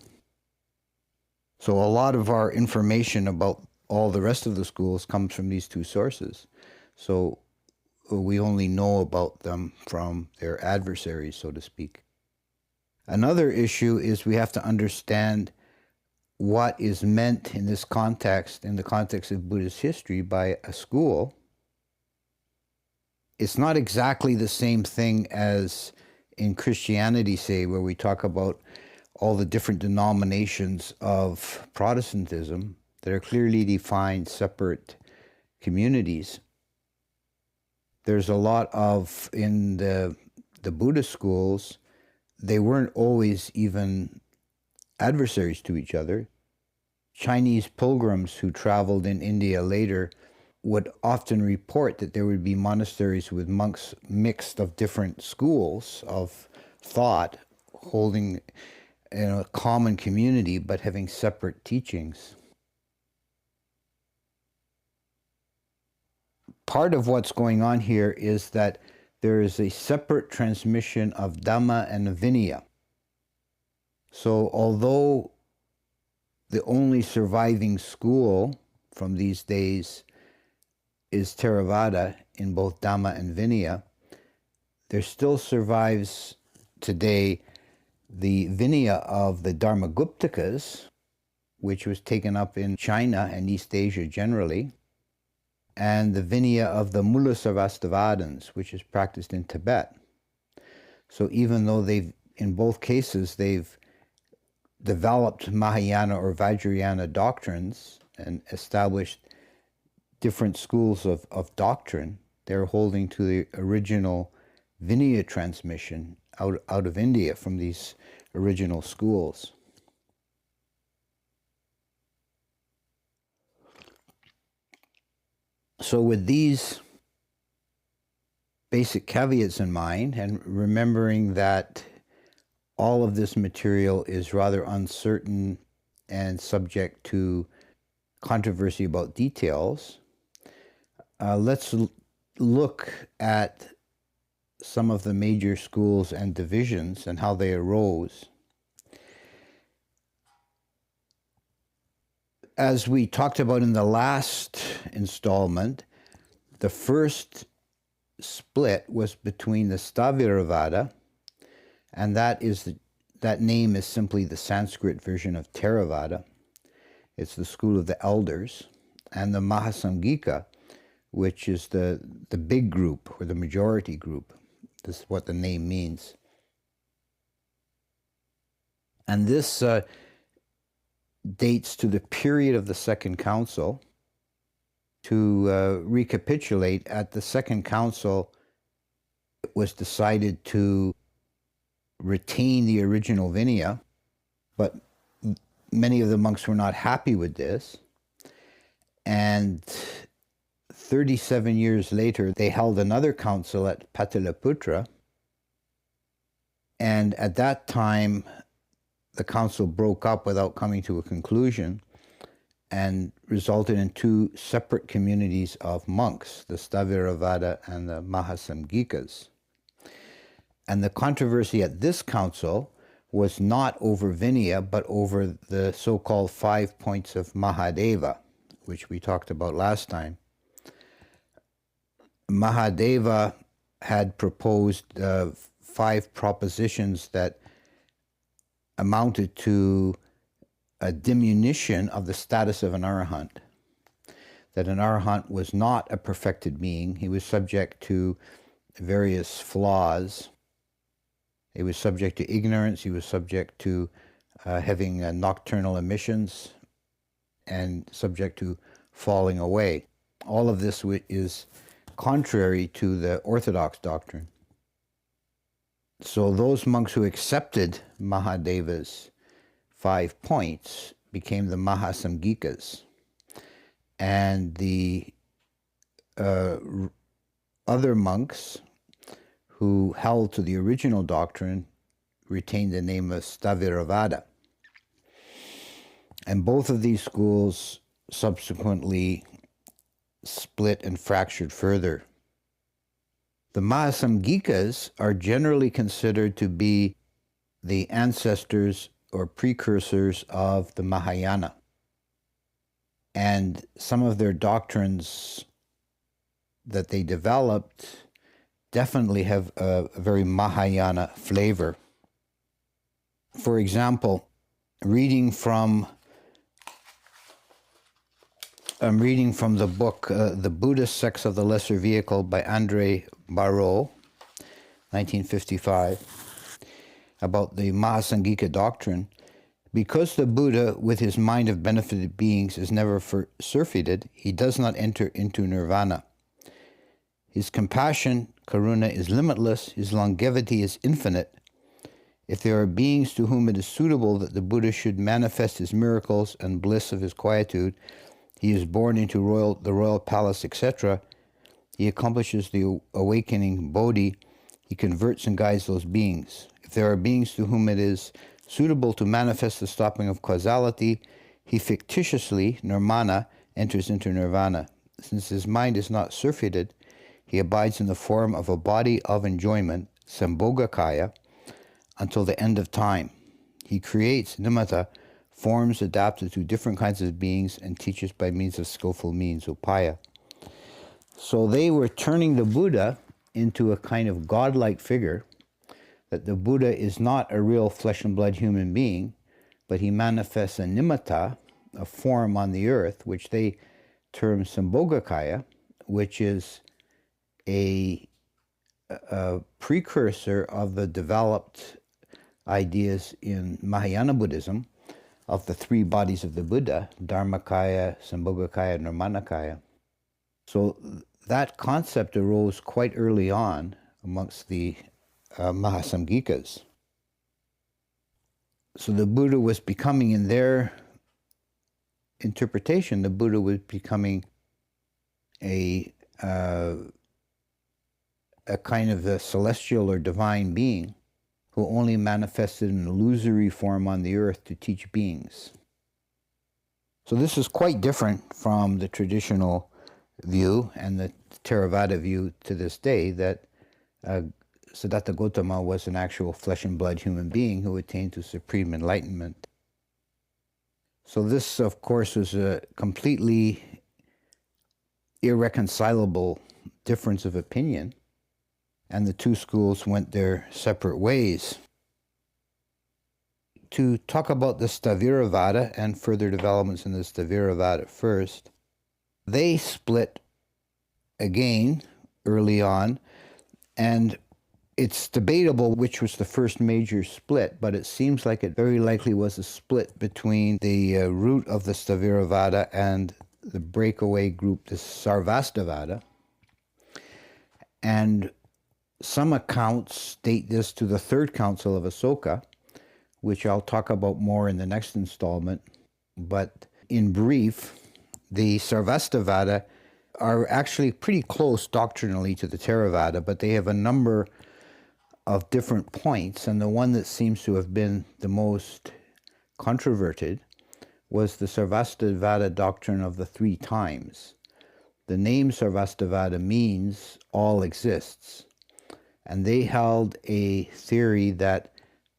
So a lot of our information about all the rest of the schools comes from these two sources. So we only know about them from their adversaries, so to speak. Another issue is we have to understand what is meant in this context, in the context of Buddhist history, by a school. It's not exactly the same thing as in Christianity, say, where we talk about all the different denominations of Protestantism that are clearly defined separate communities. There's a lot of, in the Buddhist schools, they weren't always even adversaries to each other. Chinese pilgrims who traveled in India later would often report that there would be monasteries with monks mixed of different schools of thought, holding a common community but having separate teachings. Part of what's going on here is that there is a separate transmission of Dhamma and Vinaya. So although the only surviving school from these days is Theravada in both Dhamma and Vinaya, there still survives today the Vinaya of the Dharmaguptakas, which was taken up in China and East Asia generally, and the Vinaya of the Mula Sarvastivadins, which is practiced in Tibet. So even though in both cases, they've developed Mahayana or Vajrayana doctrines and established different schools of doctrine, they're holding to the original Vinaya transmission out of India from these original schools. So with these basic caveats in mind, and remembering that all of this material is rather uncertain and subject to controversy about details, let's look at some of the major schools and divisions and how they arose. As we talked about in the last installment, the first split was between the Sthaviravada, and that name is simply the Sanskrit version of Theravada. It's the school of the elders, and the Mahasamgika, which is the big group or the majority group. This is what the name means. And this dates to the period of the Second Council. To recapitulate, at the Second Council, it was decided to retain the original Vinaya, but many of the monks were not happy with this. And 37 years later, they held another council at Pataliputra. And at that time, the council broke up without coming to a conclusion and resulted in two separate communities of monks, the Sthaviravada and the Mahasamgikas. And the controversy at this council was not over Vinaya, but over the so-called 5 points of Mahadeva, which we talked about last time. Mahadeva had proposed 5 propositions that amounted to a diminution of the status of an arahant. That an arahant was not a perfected being. He was subject to various flaws. He was subject to ignorance. He was subject to having nocturnal emissions and subject to falling away. All of this is contrary to the orthodox doctrine. So those monks who accepted Mahadeva's 5 points became the Mahasamgikas. And the other monks who held to the original doctrine retained the name of Sthaviravada. And both of these schools subsequently split and fractured further. The Mahasamgikas are generally considered to be the ancestors or precursors of the Mahayana. And some of their doctrines that they developed definitely have a very Mahayana flavor. For example, I'm reading from the book The Buddhist Sects of the Lesser Vehicle by André Barrault, 1955, about the Mahasamgika doctrine. Because the Buddha, with his mind of benefited beings, is never surfeited, he does not enter into nirvana. His compassion, karuna, is limitless, his longevity is infinite. If there are beings to whom it is suitable that the Buddha should manifest his miracles and bliss of his quietude, he is born into the royal palace, etc. He accomplishes the awakening bodhi, he converts and guides those beings. If there are beings to whom it is suitable to manifest the stopping of causality, he fictitiously, nirmana, enters into nirvana. Since his mind is not surfeited, he abides in the form of a body of enjoyment, sambhogakaya, until the end of time. He creates, nimitta, forms adapted to different kinds of beings and teaches by means of skillful means, upaya. So they were turning the Buddha into a kind of godlike figure, that the Buddha is not a real flesh and blood human being, but he manifests a nimitta, a form on the earth, which they term sambhogakaya, which is a precursor of the developed ideas in Mahayana Buddhism of the 3 bodies of the Buddha, Dharmakaya, Sambhogakaya, Nirmanakaya. So that concept arose quite early on amongst the Mahasamgikas. So the Buddha was becoming, in their interpretation, the Buddha was becoming a kind of a celestial or divine being who only manifested in illusory form on the earth to teach beings. So this is quite different from the traditional view and the Theravada view to this day that Siddhartha Gautama was an actual flesh and blood human being who attained to supreme enlightenment. So this, of course, was a completely irreconcilable difference of opinion, and the two schools went their separate ways. To talk about the Sthaviravada and further developments in the Sthaviravada first, they split again early on, and it's debatable which was the first major split, but it seems like it very likely was a split between the root of the Sthaviravada and the breakaway group, the Sarvastivada. And some accounts date this to the Third Council of Asoka, which I'll talk about more in the next installment. But in brief, the Sarvastivada are actually pretty close doctrinally to the Theravada, but they have a number of different points, and the one that seems to have been the most controverted was the Sarvastivada doctrine of the three times. The name Sarvastivada means all exists, and they held a theory that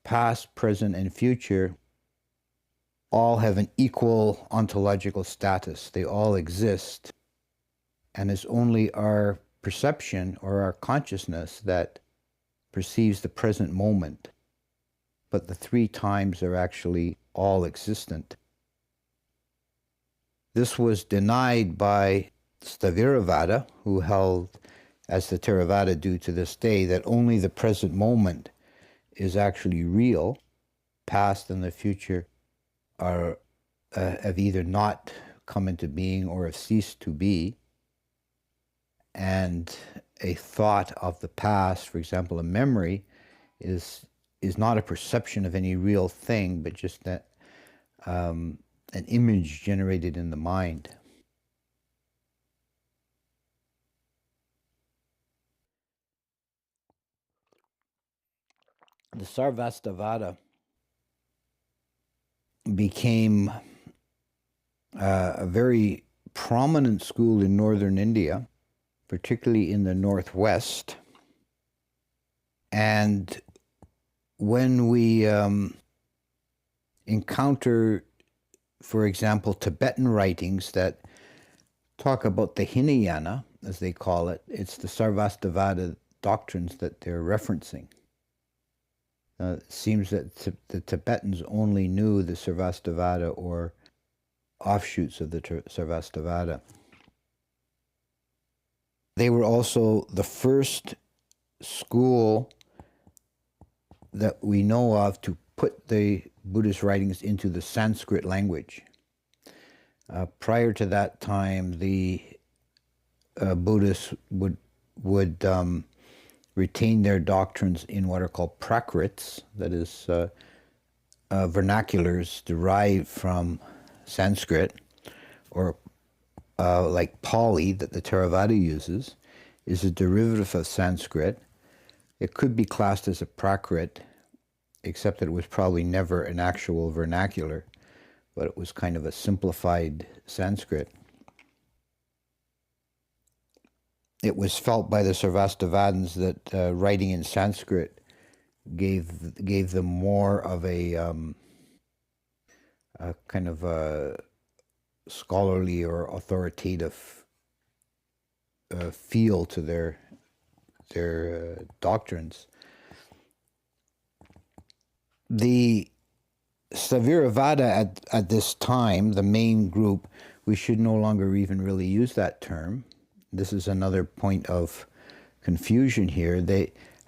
past, present, and future all have an equal ontological status. They all exist, and it's only our perception or our consciousness that perceives the present moment, but the three times are actually all existent. This was denied by Sthaviravada, who held, as the Theravada do to this day, that only the present moment is actually real. Past and the future are have either not come into being or have ceased to be. And a thought of the past, for example, a memory, is not a perception of any real thing, but just that an image generated in the mind. The Sarvastivada became a very prominent school in northern India, particularly in the northwest. And when we encounter, for example, Tibetan writings that talk about the Hinayana, as they call it, it's the Sarvastivada doctrines that they're referencing. It seems that the Tibetans only knew the Sarvastivada or offshoots of the Sarvastivada. They were also the first school that we know of to put the Buddhist writings into the Sanskrit language. Prior to that time, the Buddhists would retain their doctrines in what are called prakrits, that is, vernaculars derived from Sanskrit, or like Pali that the Theravada uses, is a derivative of Sanskrit. It could be classed as a prakrit, except that it was probably never an actual vernacular, but it was kind of a simplified Sanskrit. It was felt by the Sarvastivadins that writing in Sanskrit gave them more of a kind of a scholarly or authoritative feel to their doctrines. The Sthaviravada at this time, the main group, we should no longer even really use that term. This is another point of confusion here.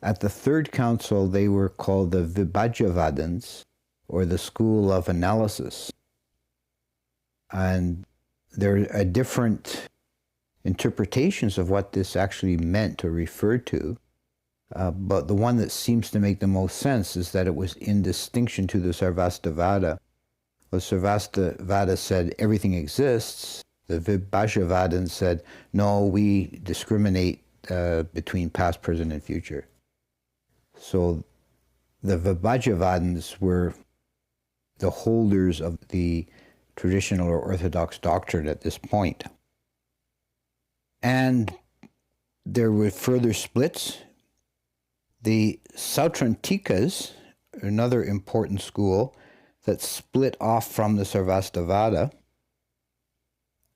At the Third Council, they were called the Vibhajyavadins, or the School of Analysis. And there are different interpretations of what this actually meant or referred to. But the one that seems to make the most sense is that it was in distinction to the Sarvastivada. The Sarvastivada said everything exists. The Vibhajyavadins said, no, we discriminate between past, present, and future. So The Vibhajavadins were the holders of the traditional or orthodox doctrine at this point. And there were further splits. The Sautrantikas, another important school that split off from the Sarvastivada,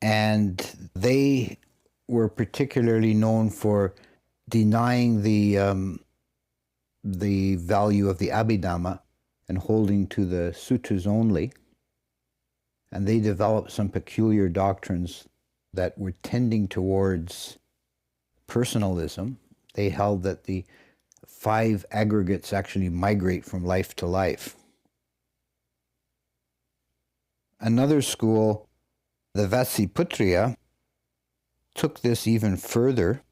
and they were particularly known for denying the value of the Abhidhamma and holding to the sutras only. And they developed some peculiar doctrines that were tending towards personalism. They held that the 5 aggregates actually migrate from life to life. Another school, the Vatsiputriya, took this even further,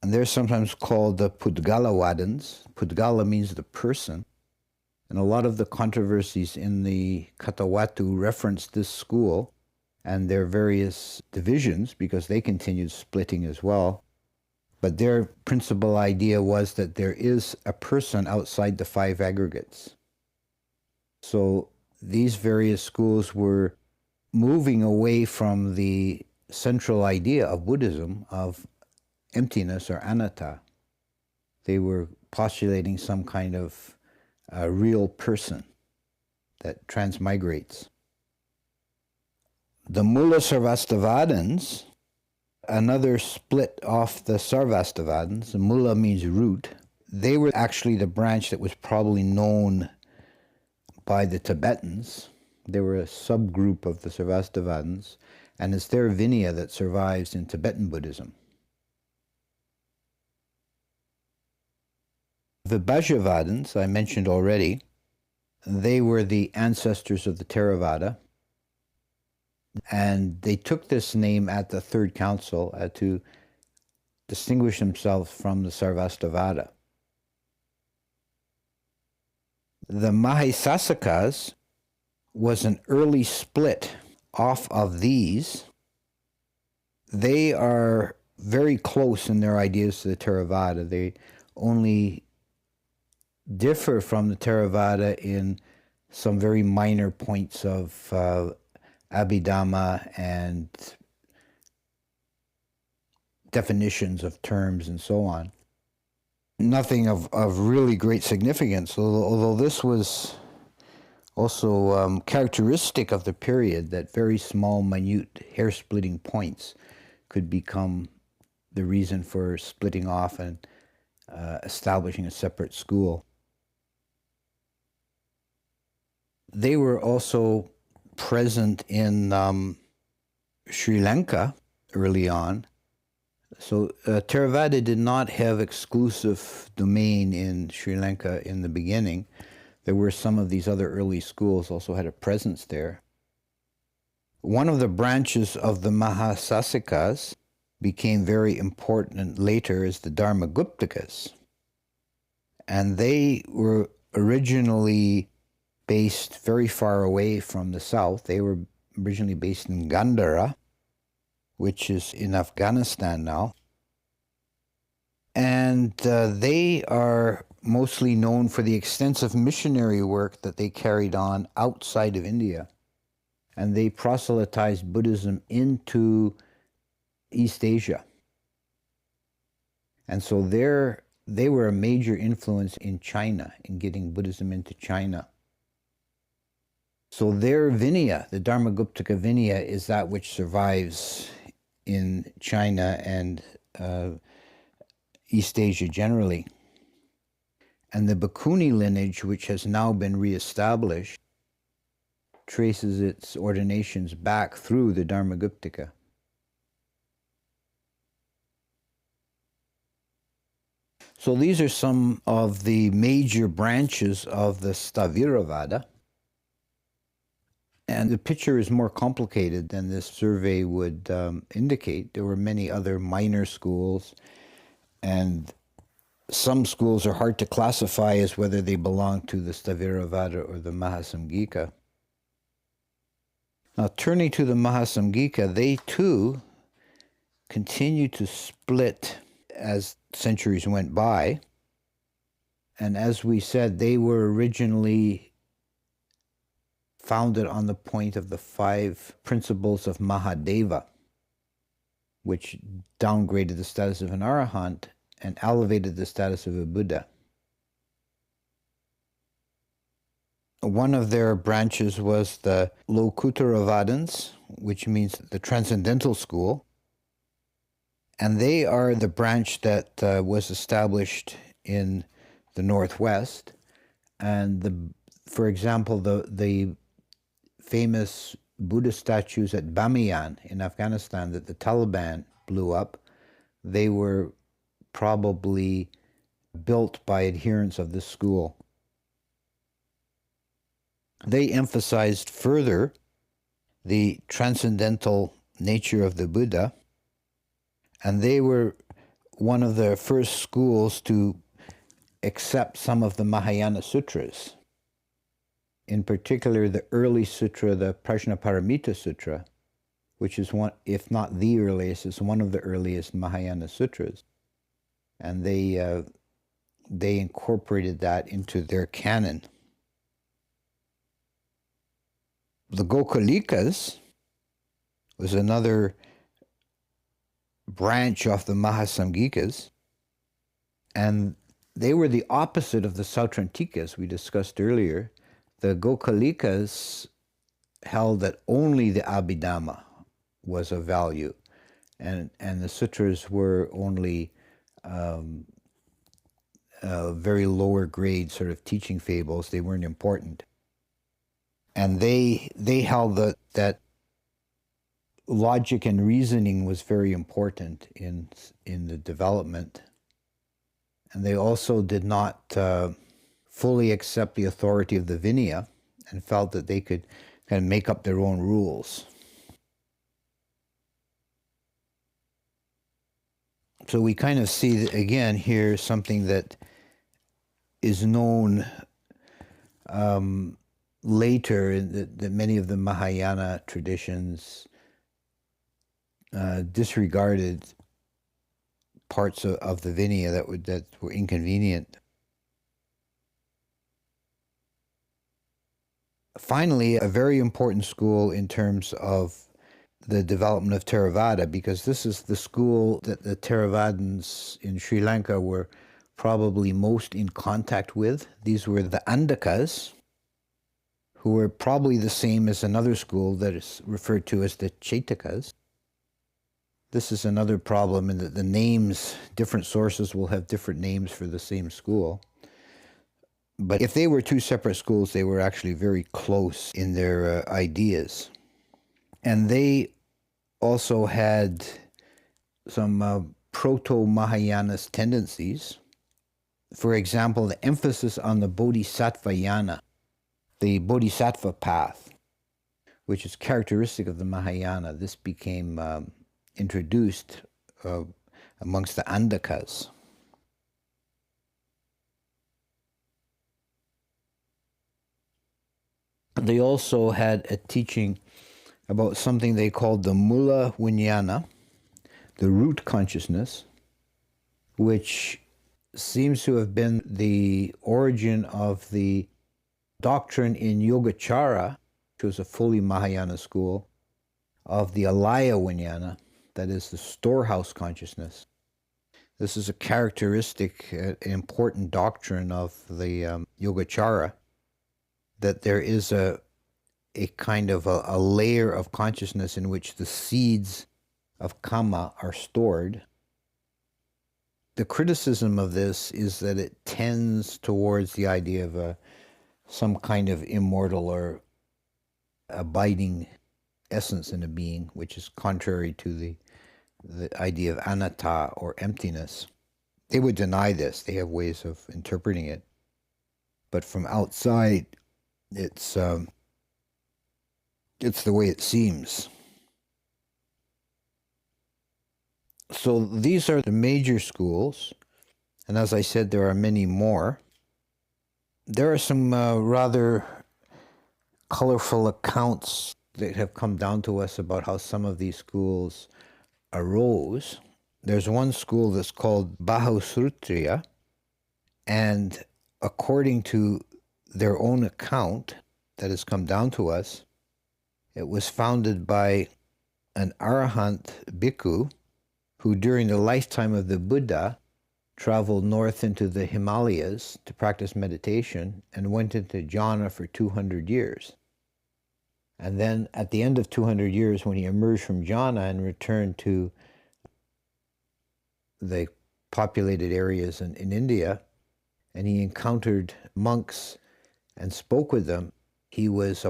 and they're sometimes called the Pudgalavadins. Pudgala means the person, and a lot of the controversies in the Katawatu reference this school and their various divisions, because they continued splitting as well. But their principal idea was that there is a person outside the 5 aggregates. So these various schools were moving away from the central idea of Buddhism of emptiness or anatta. They were postulating some kind of real person that transmigrates. The Mula Sarvastivadins, another split off the Sarvastivadins, Mula means root. They were actually the branch that was probably known by the Tibetans. They were a subgroup of the Sarvastivadins, and it's their Vinaya that survives in Tibetan Buddhism. The Vibhajavadins, I mentioned already, they were the ancestors of the Theravada, and they took this name at the Third Council to distinguish themselves from the Sarvastivada. The Mahisasakas was an early split off of these. They are very close in their ideas to the Theravada. They only differ from the Theravada in some very minor points of Abhidhamma and definitions of terms and so on. Nothing of really great significance, although this was also characteristic of the period, that very small, minute, hair-splitting points could become the reason for splitting off and establishing a separate school. They were also present in Sri Lanka early on. So Theravada did not have exclusive domain in Sri Lanka in the beginning. There were some of these other early schools also had a presence there. One of the branches of the Mahasasakas became very important later as the Dharmaguptakas. And they were originally based very far away from the south. They were originally based in Gandhara, which is in Afghanistan now. And they are mostly known for the extensive missionary work that they carried on outside of India. And they proselytized Buddhism into East Asia. And so they were a major influence in China, in getting Buddhism into China. So their Vinaya, the Dharmaguptaka Vinaya, is that which survives in China and East Asia generally. And the Bhikkhuni lineage, which has now been reestablished, traces its ordinations back through the Dharmaguptaka. So these are some of the major branches of the Staviravada. And the picture is more complicated than this survey would indicate. There were many other minor schools, and some schools are hard to classify as whether they belong to the Staviravada or the Mahasamgika. Now, turning to the Mahasamgika, they too continue to split as centuries went by. And as we said, they were originally founded on the point of the 5 principles of Mahadeva, which downgraded the status of an arahant and elevated the status of a Buddha. One of their branches was the Lokuttaravadins, which means the Transcendental School. And they are the branch that was established in the Northwest. And for example, the famous Buddha statues at Bamiyan in Afghanistan that the Taliban blew up, they were probably built by adherents of this school. They emphasized further the transcendental nature of the Buddha, and they were one of the first schools to accept some of the Mahayana sutras. In particular, the early sutra, the Prajnaparamita Sutra, which is one, if not the earliest, is one of the earliest Mahayana sutras. And they incorporated that into their canon. The Gokalikas was another branch of the Mahasamgikas, and they were the opposite of the Sautrantikas we discussed earlier. The Gokalikas held that only the Abhidhamma was of value, and the sutras were only very lower grade sort of teaching fables. They weren't important. And they held that logic and reasoning was very important in the development. And they also did not fully accept the authority of the Vinaya and felt that they could kind of make up their own rules. So we kind of see, again, here something that is known later, that many of the Mahayana traditions disregarded parts of the Vinaya that were inconvenient. Finally, a very important school in terms of the development of Theravada, because this is the school that the Theravadins in Sri Lanka were probably most in contact with. These were the Andakas, who were probably the same as another school that is referred to as the Chaitakas. This is another problem in that the names, different sources will have different names for the same school. But if they were two separate schools, they were actually very close in their ideas. And they also had some proto-Mahayanist tendencies. For example, the emphasis on the Bodhisattvayana, the Bodhisattva path, which is characteristic of the Mahayana. This became introduced amongst the Andakas. They also had a teaching about something they called the Mula Vijnana, the root consciousness, which seems to have been the origin of the doctrine in Yogacara, which was a fully Mahayana school, of the Alaya Vijnana, that is the storehouse consciousness. This is a characteristic, an important doctrine of the Yogacara, that there is a kind of a layer of consciousness in which the seeds of kama are stored. The criticism of this is that it tends towards the idea of some kind of immortal or abiding essence in a being, which is contrary to the idea of anatta or emptiness. They would deny this. They have ways of interpreting it. But from outside, it's the way it seems. So these are the major schools, and as I said, there are many more. There are some rather colorful accounts that have come down to us about how some of these schools arose. There's one school that's called Bahusrutriya, and according to their own account that has come down to us, it was founded by an Arahant bhikkhu who during the lifetime of the Buddha traveled north into the Himalayas to practice meditation and went into jhana for 200 years. And then at the end of 200 years, when he emerged from jhana and returned to the populated areas in India, and he encountered monks and spoke with them, he was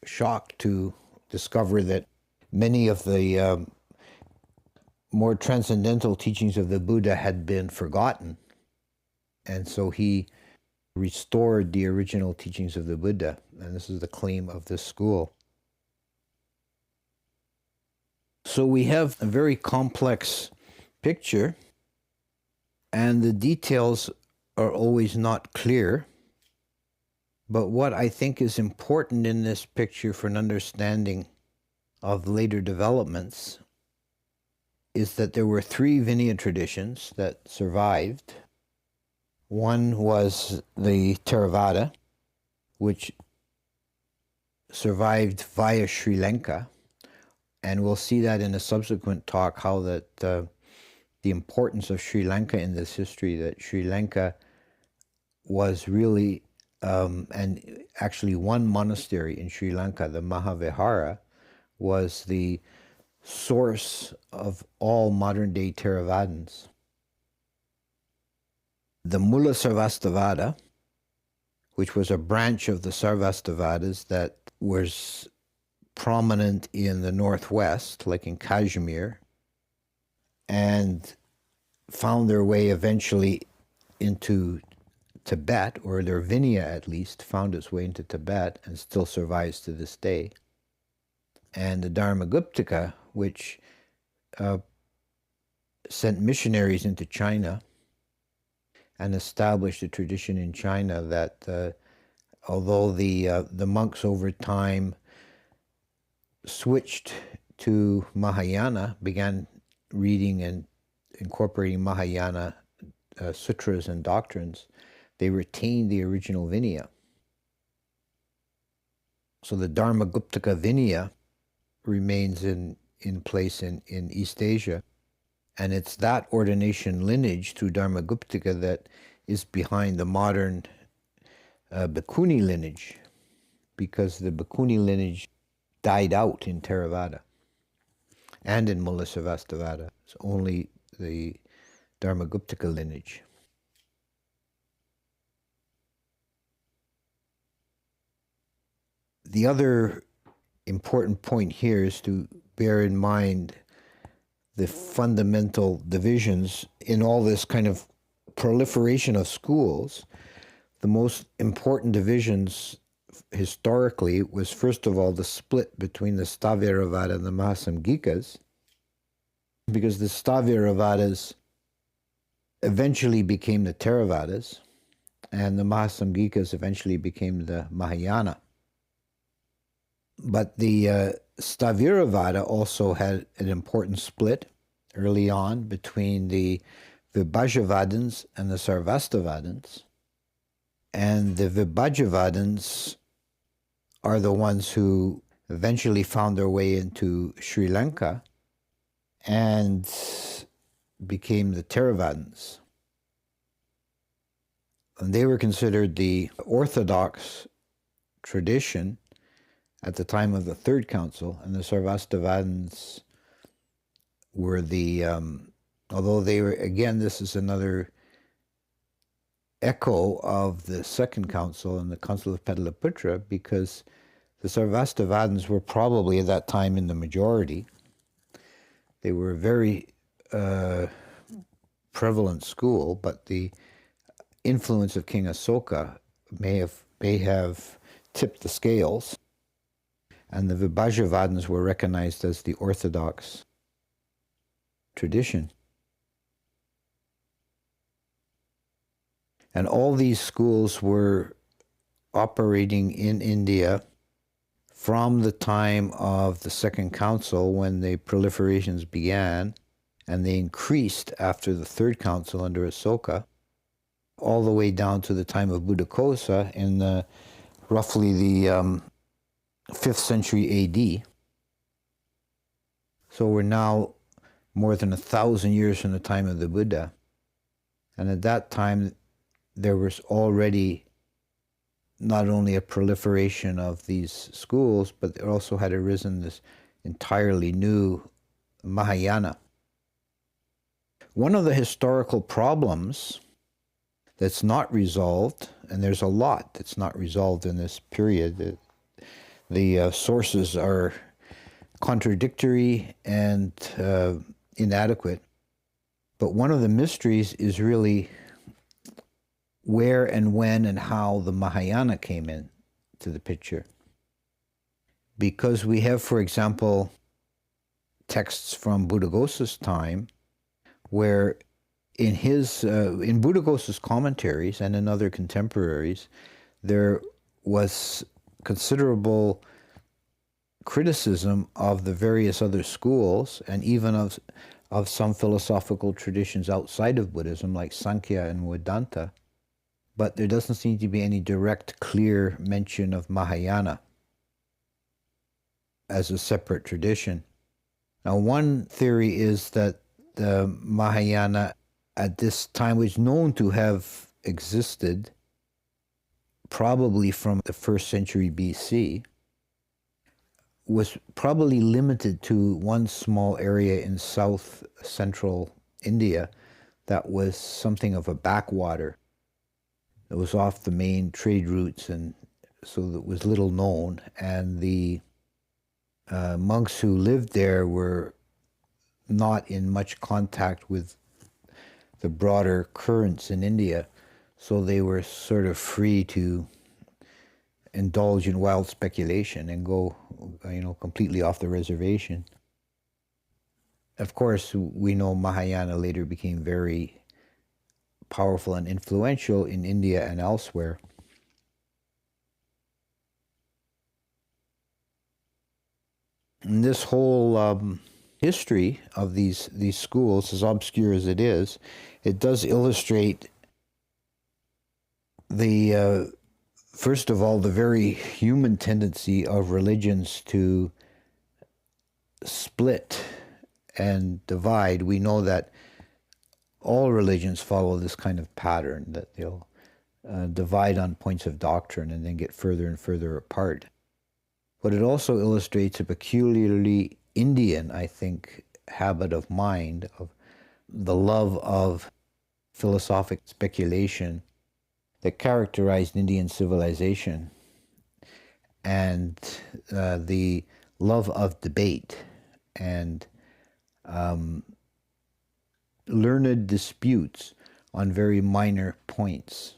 shocked to discover that many of the more transcendental teachings of the Buddha had been forgotten. And so he restored the original teachings of the Buddha. And this is the claim of this school. So we have a very complex picture, and the details are always not clear. But what I think is important in this picture for an understanding of later developments is that there were three Vinaya traditions that survived. One was the Theravada, which survived via Sri Lanka, and we'll see that in a subsequent talk, how that the importance of Sri Lanka in this history, that Sri Lanka was really, and actually one monastery in Sri Lanka, the Mahavihara, was the source of all modern-day Theravadins. The Mula Sarvastivada, which was a branch of the Sarvastivadis that was prominent in the northwest, like in Kashmir, and found their way eventually into Tibet, or their Vinaya at least, found its way into Tibet and still survives to this day. And the Dharmaguptaka, which sent missionaries into China and established a tradition in China that although the monks over time switched to Mahayana, began reading and incorporating Mahayana sutras and doctrines, they retained the original Vinaya. So the Dharmaguptaka Vinaya remains in place in East Asia. And it's that ordination lineage through Dharmaguptaka that is behind the modern Bhikkhuni lineage, because the Bhikkhuni lineage died out in Theravada and in Mula Sarvastivada. It's only the Dharmaguptaka lineage. The other important point here is to bear in mind the fundamental divisions in all this kind of proliferation of schools. The most important divisions historically was, first of all, the split between the Sthaviravada and the Mahasamgikas, because the Sthaviravadas eventually became the Theravadas, and the Mahasamgikas eventually became the Mahayana. But the Sthaviravada also had an important split early on between the Vibhajavadins and the Sarvastivadins. And the Vibhajavadins are the ones who eventually found their way into Sri Lanka and became the Theravadins. And they were considered the orthodox tradition at the time of the Third Council, and the Sarvastivadins were the, although they were, again, this is another echo of the Second Council and the Council of Pataliputra, because the Sarvastivadins were probably at that time in the majority. They were a very prevalent school, but the influence of King Asoka may have tipped the scales, and the Vibhajavadins were recognized as the orthodox tradition. And all these schools were operating in India from the time of the Second Council, when the proliferations began, and they increased after the Third Council under Asoka, all the way down to the time of Buddhaghosa in roughly the 5th century AD. So we're now more than 1,000 years from the time of the Buddha. And at that time, there was already not only a proliferation of these schools, but there also had arisen this entirely new Mahayana. One of the historical problems that's not resolved, and there's a lot that's not resolved in this period, the sources are contradictory and inadequate, but one of the mysteries is really where and when and how the Mahayana came in to the picture. Because we have, for example, texts from Buddhaghosa's time where in Buddhaghosa's commentaries and in other contemporaries, there was considerable criticism of the various other schools and even of some philosophical traditions outside of Buddhism, like Sankhya and Vedanta. But there doesn't seem to be any direct, clear mention of Mahayana as a separate tradition. Now, one theory is that the Mahayana at this time was known to have existed probably from the 1st century BC, was probably limited to one small area in south central India that was something of a backwater. It was off the main trade routes, and so it was little known, and the monks who lived there were not in much contact with the broader currents in India, so they were sort of free to indulge in wild speculation and go, completely off the reservation. Of course, we know Mahayana later became very powerful and influential in India and elsewhere. And this whole history of these schools, as obscure as it is, it does illustrate the first of all, the very human tendency of religions to split and divide. We know that all religions follow this kind of pattern, that they'll divide on points of doctrine and then get further and further apart. But it also illustrates a peculiarly Indian, I think, habit of mind, of the love of philosophic speculation that characterized Indian civilization, and the love of debate and learned disputes on very minor points.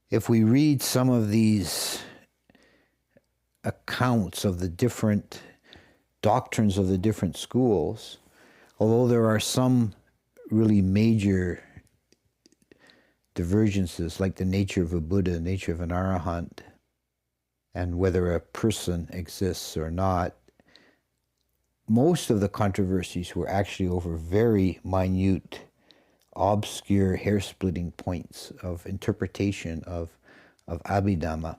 If we read some of these accounts of the different doctrines of the different schools, although there are some really major divergences, like the nature of a Buddha, the nature of an Arahant, and whether a person exists or not, most of the controversies were actually over very minute, obscure, hair-splitting points of interpretation of Abhidhamma.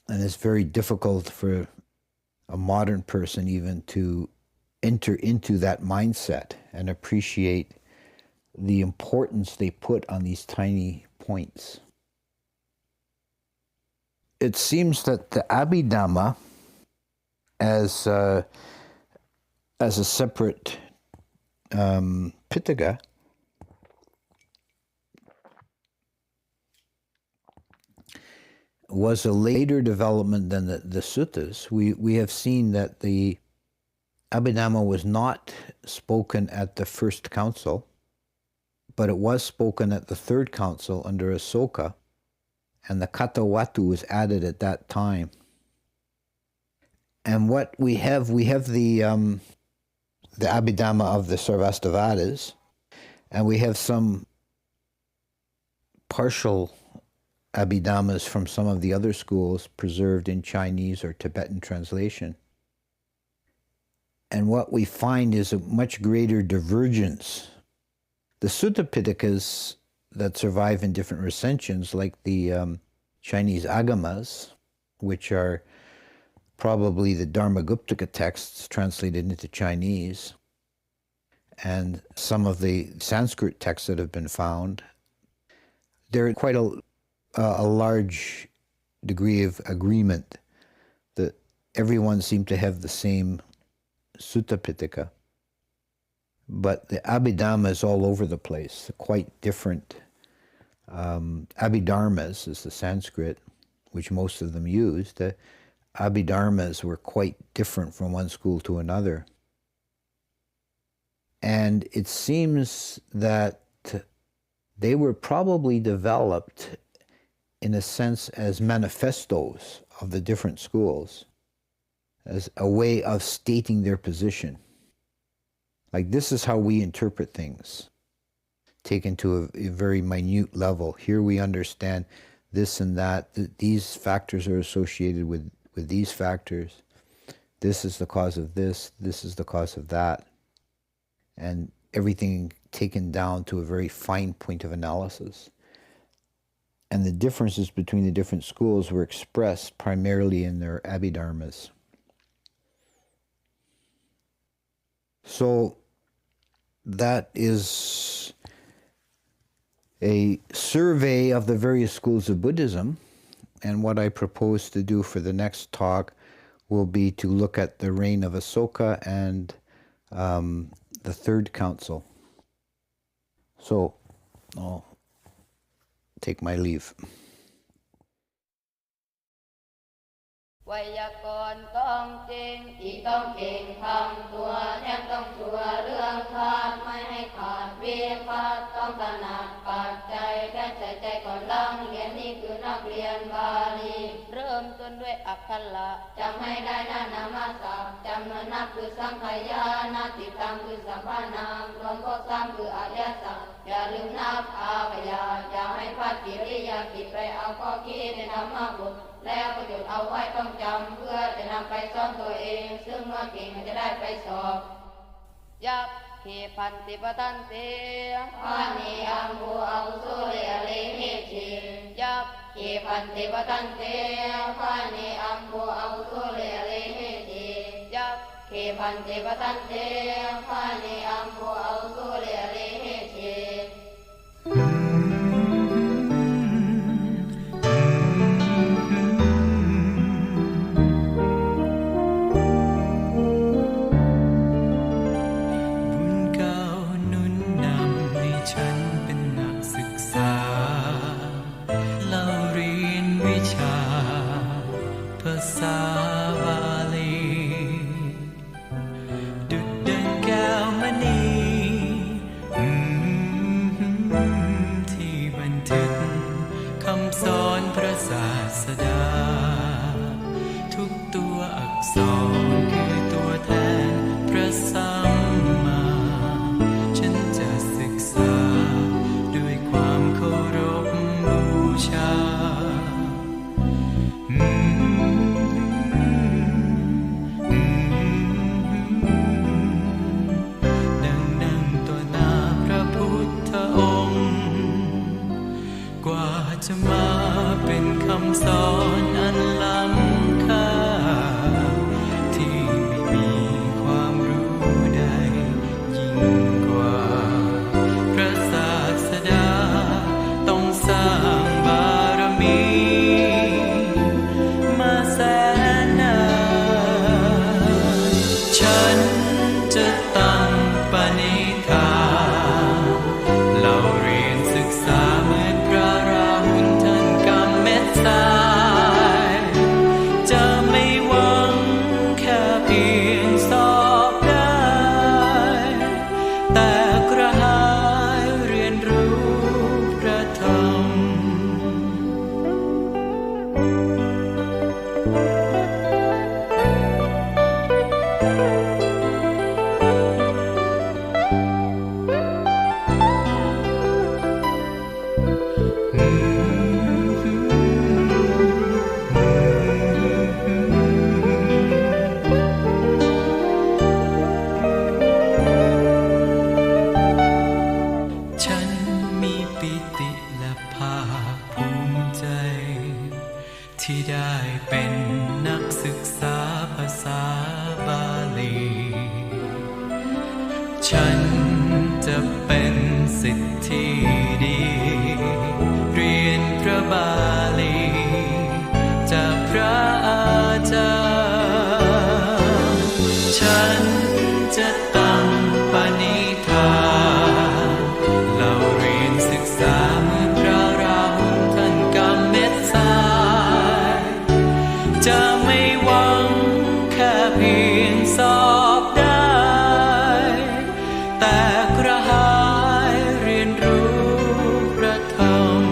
And it's very difficult for a modern person even to enter into that mindset and appreciate the importance they put on these tiny points. It seems that the Abhidhamma, as a separate Pitaka, was a later development than the suttas. We have seen that the Abhidhamma was not spoken at the first council, but it was spoken at the third council under Asoka, and the Katawatu was added at that time. And what we have the Abhidhamma of the Sarvastivadis, and we have some partial Abhidhammas from some of the other schools preserved in Chinese or Tibetan translation. And what we find is a much greater divergence The Sutta Pitakas that survive in different recensions, like the Chinese Agamas, which are probably the Dharmaguptaka texts translated into Chinese, and some of the Sanskrit texts that have been found, there are quite a large degree of agreement that everyone seemed to have the same Sutta Pitaka. But the Abhidhammas all over the place, quite different. Abhidharmas is the Sanskrit, which most of them used. The Abhidharmas were quite different from one school to another. And it seems that they were probably developed in a sense as manifestos of the different schools, as a way of stating their position. Like, this is how we interpret things, taken to a very minute level. Here we understand this and that. These factors are associated with these factors. This is the cause of this. This is the cause of that. And everything taken down to a very fine point of analysis. And the differences between the different schools were expressed primarily in their Abhidharmas. So that is a survey of the various schools of Buddhism, and what I propose to do for the next talk will be to look at the reign of Asoka and the Third Council. So I'll take my leave. ไวยากรณ์ต้องจริงอีกต้องเก่งทำตัวแถมต้องชัวร์เรื่องขาดไม่ให้ขาดวิพัฒน์ต้องถนัดปัจจัยแถมใส่ใจก่อนลังเรียนนี่คือนักเรียนบาลีเริ่มต้นด้วยอักขระจำให้ได้นะนามศัพท์จำนวนนับคือสังขยานาติตามคือสัมพนามรวมก็สามคืออริยสัจอย่าลืมนับอาพยาอย่าให้พลาดกิริยากิจไปเอาข้อคิดในธรรมบทแล้วประโยชน์เอาไว้ต้องจำเพื่อจะนำไปสอนตัวเองซึ่งเมื่อเก่งจะได้ไปสอบยักขีพันติปตันเตพานิอัมภูอังสุเรเลหิติยักขีพันติปตันเตพานิอัมภูอังสุเรเลหิติยักขีพันติปตันเตพานิอัมภูอังสุเรเลหิติ เ สิทธิ์ที่ดีเรียนพระบาลีจากพระอาจารย์ฉันจะตั้งปณิธานเราเรียนศึกษาเหมือนพระราหุลท่านกำเม็ดทรายจะไม่หวังแค่เพียงสอบได้แต่กระหายเรียนรู้พระธรรม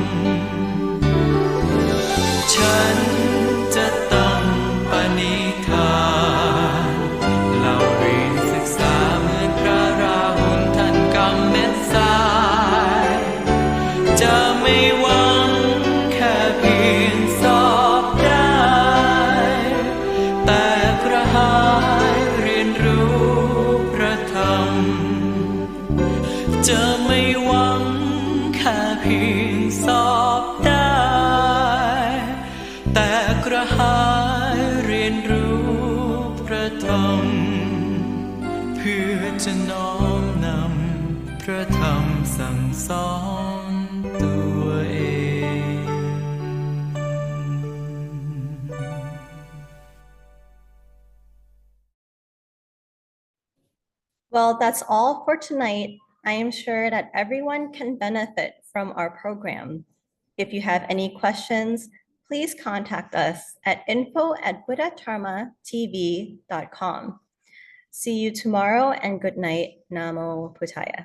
ฉันจะตั้งปณิธานเราเรียนศึกษาเหมือนพระราหุลท่านกำเม็ดทรายจะไม่หวังแค่เพียงสอบได้แต่กระหายเรียนรู้พระธรรมจะไม่หวังแค่เพียงสอบได้แต่กระหายเรียนรู้พระธรรมเพื่อจะน้อมนำพระธรรมสั่งสอนตัวเอง Well, that's all for tonight. I am sure that everyone can benefit from our program. If you have any questions, please contact us at info@buddhatarmatv.com. See you tomorrow and good night. Namo Buddhaya.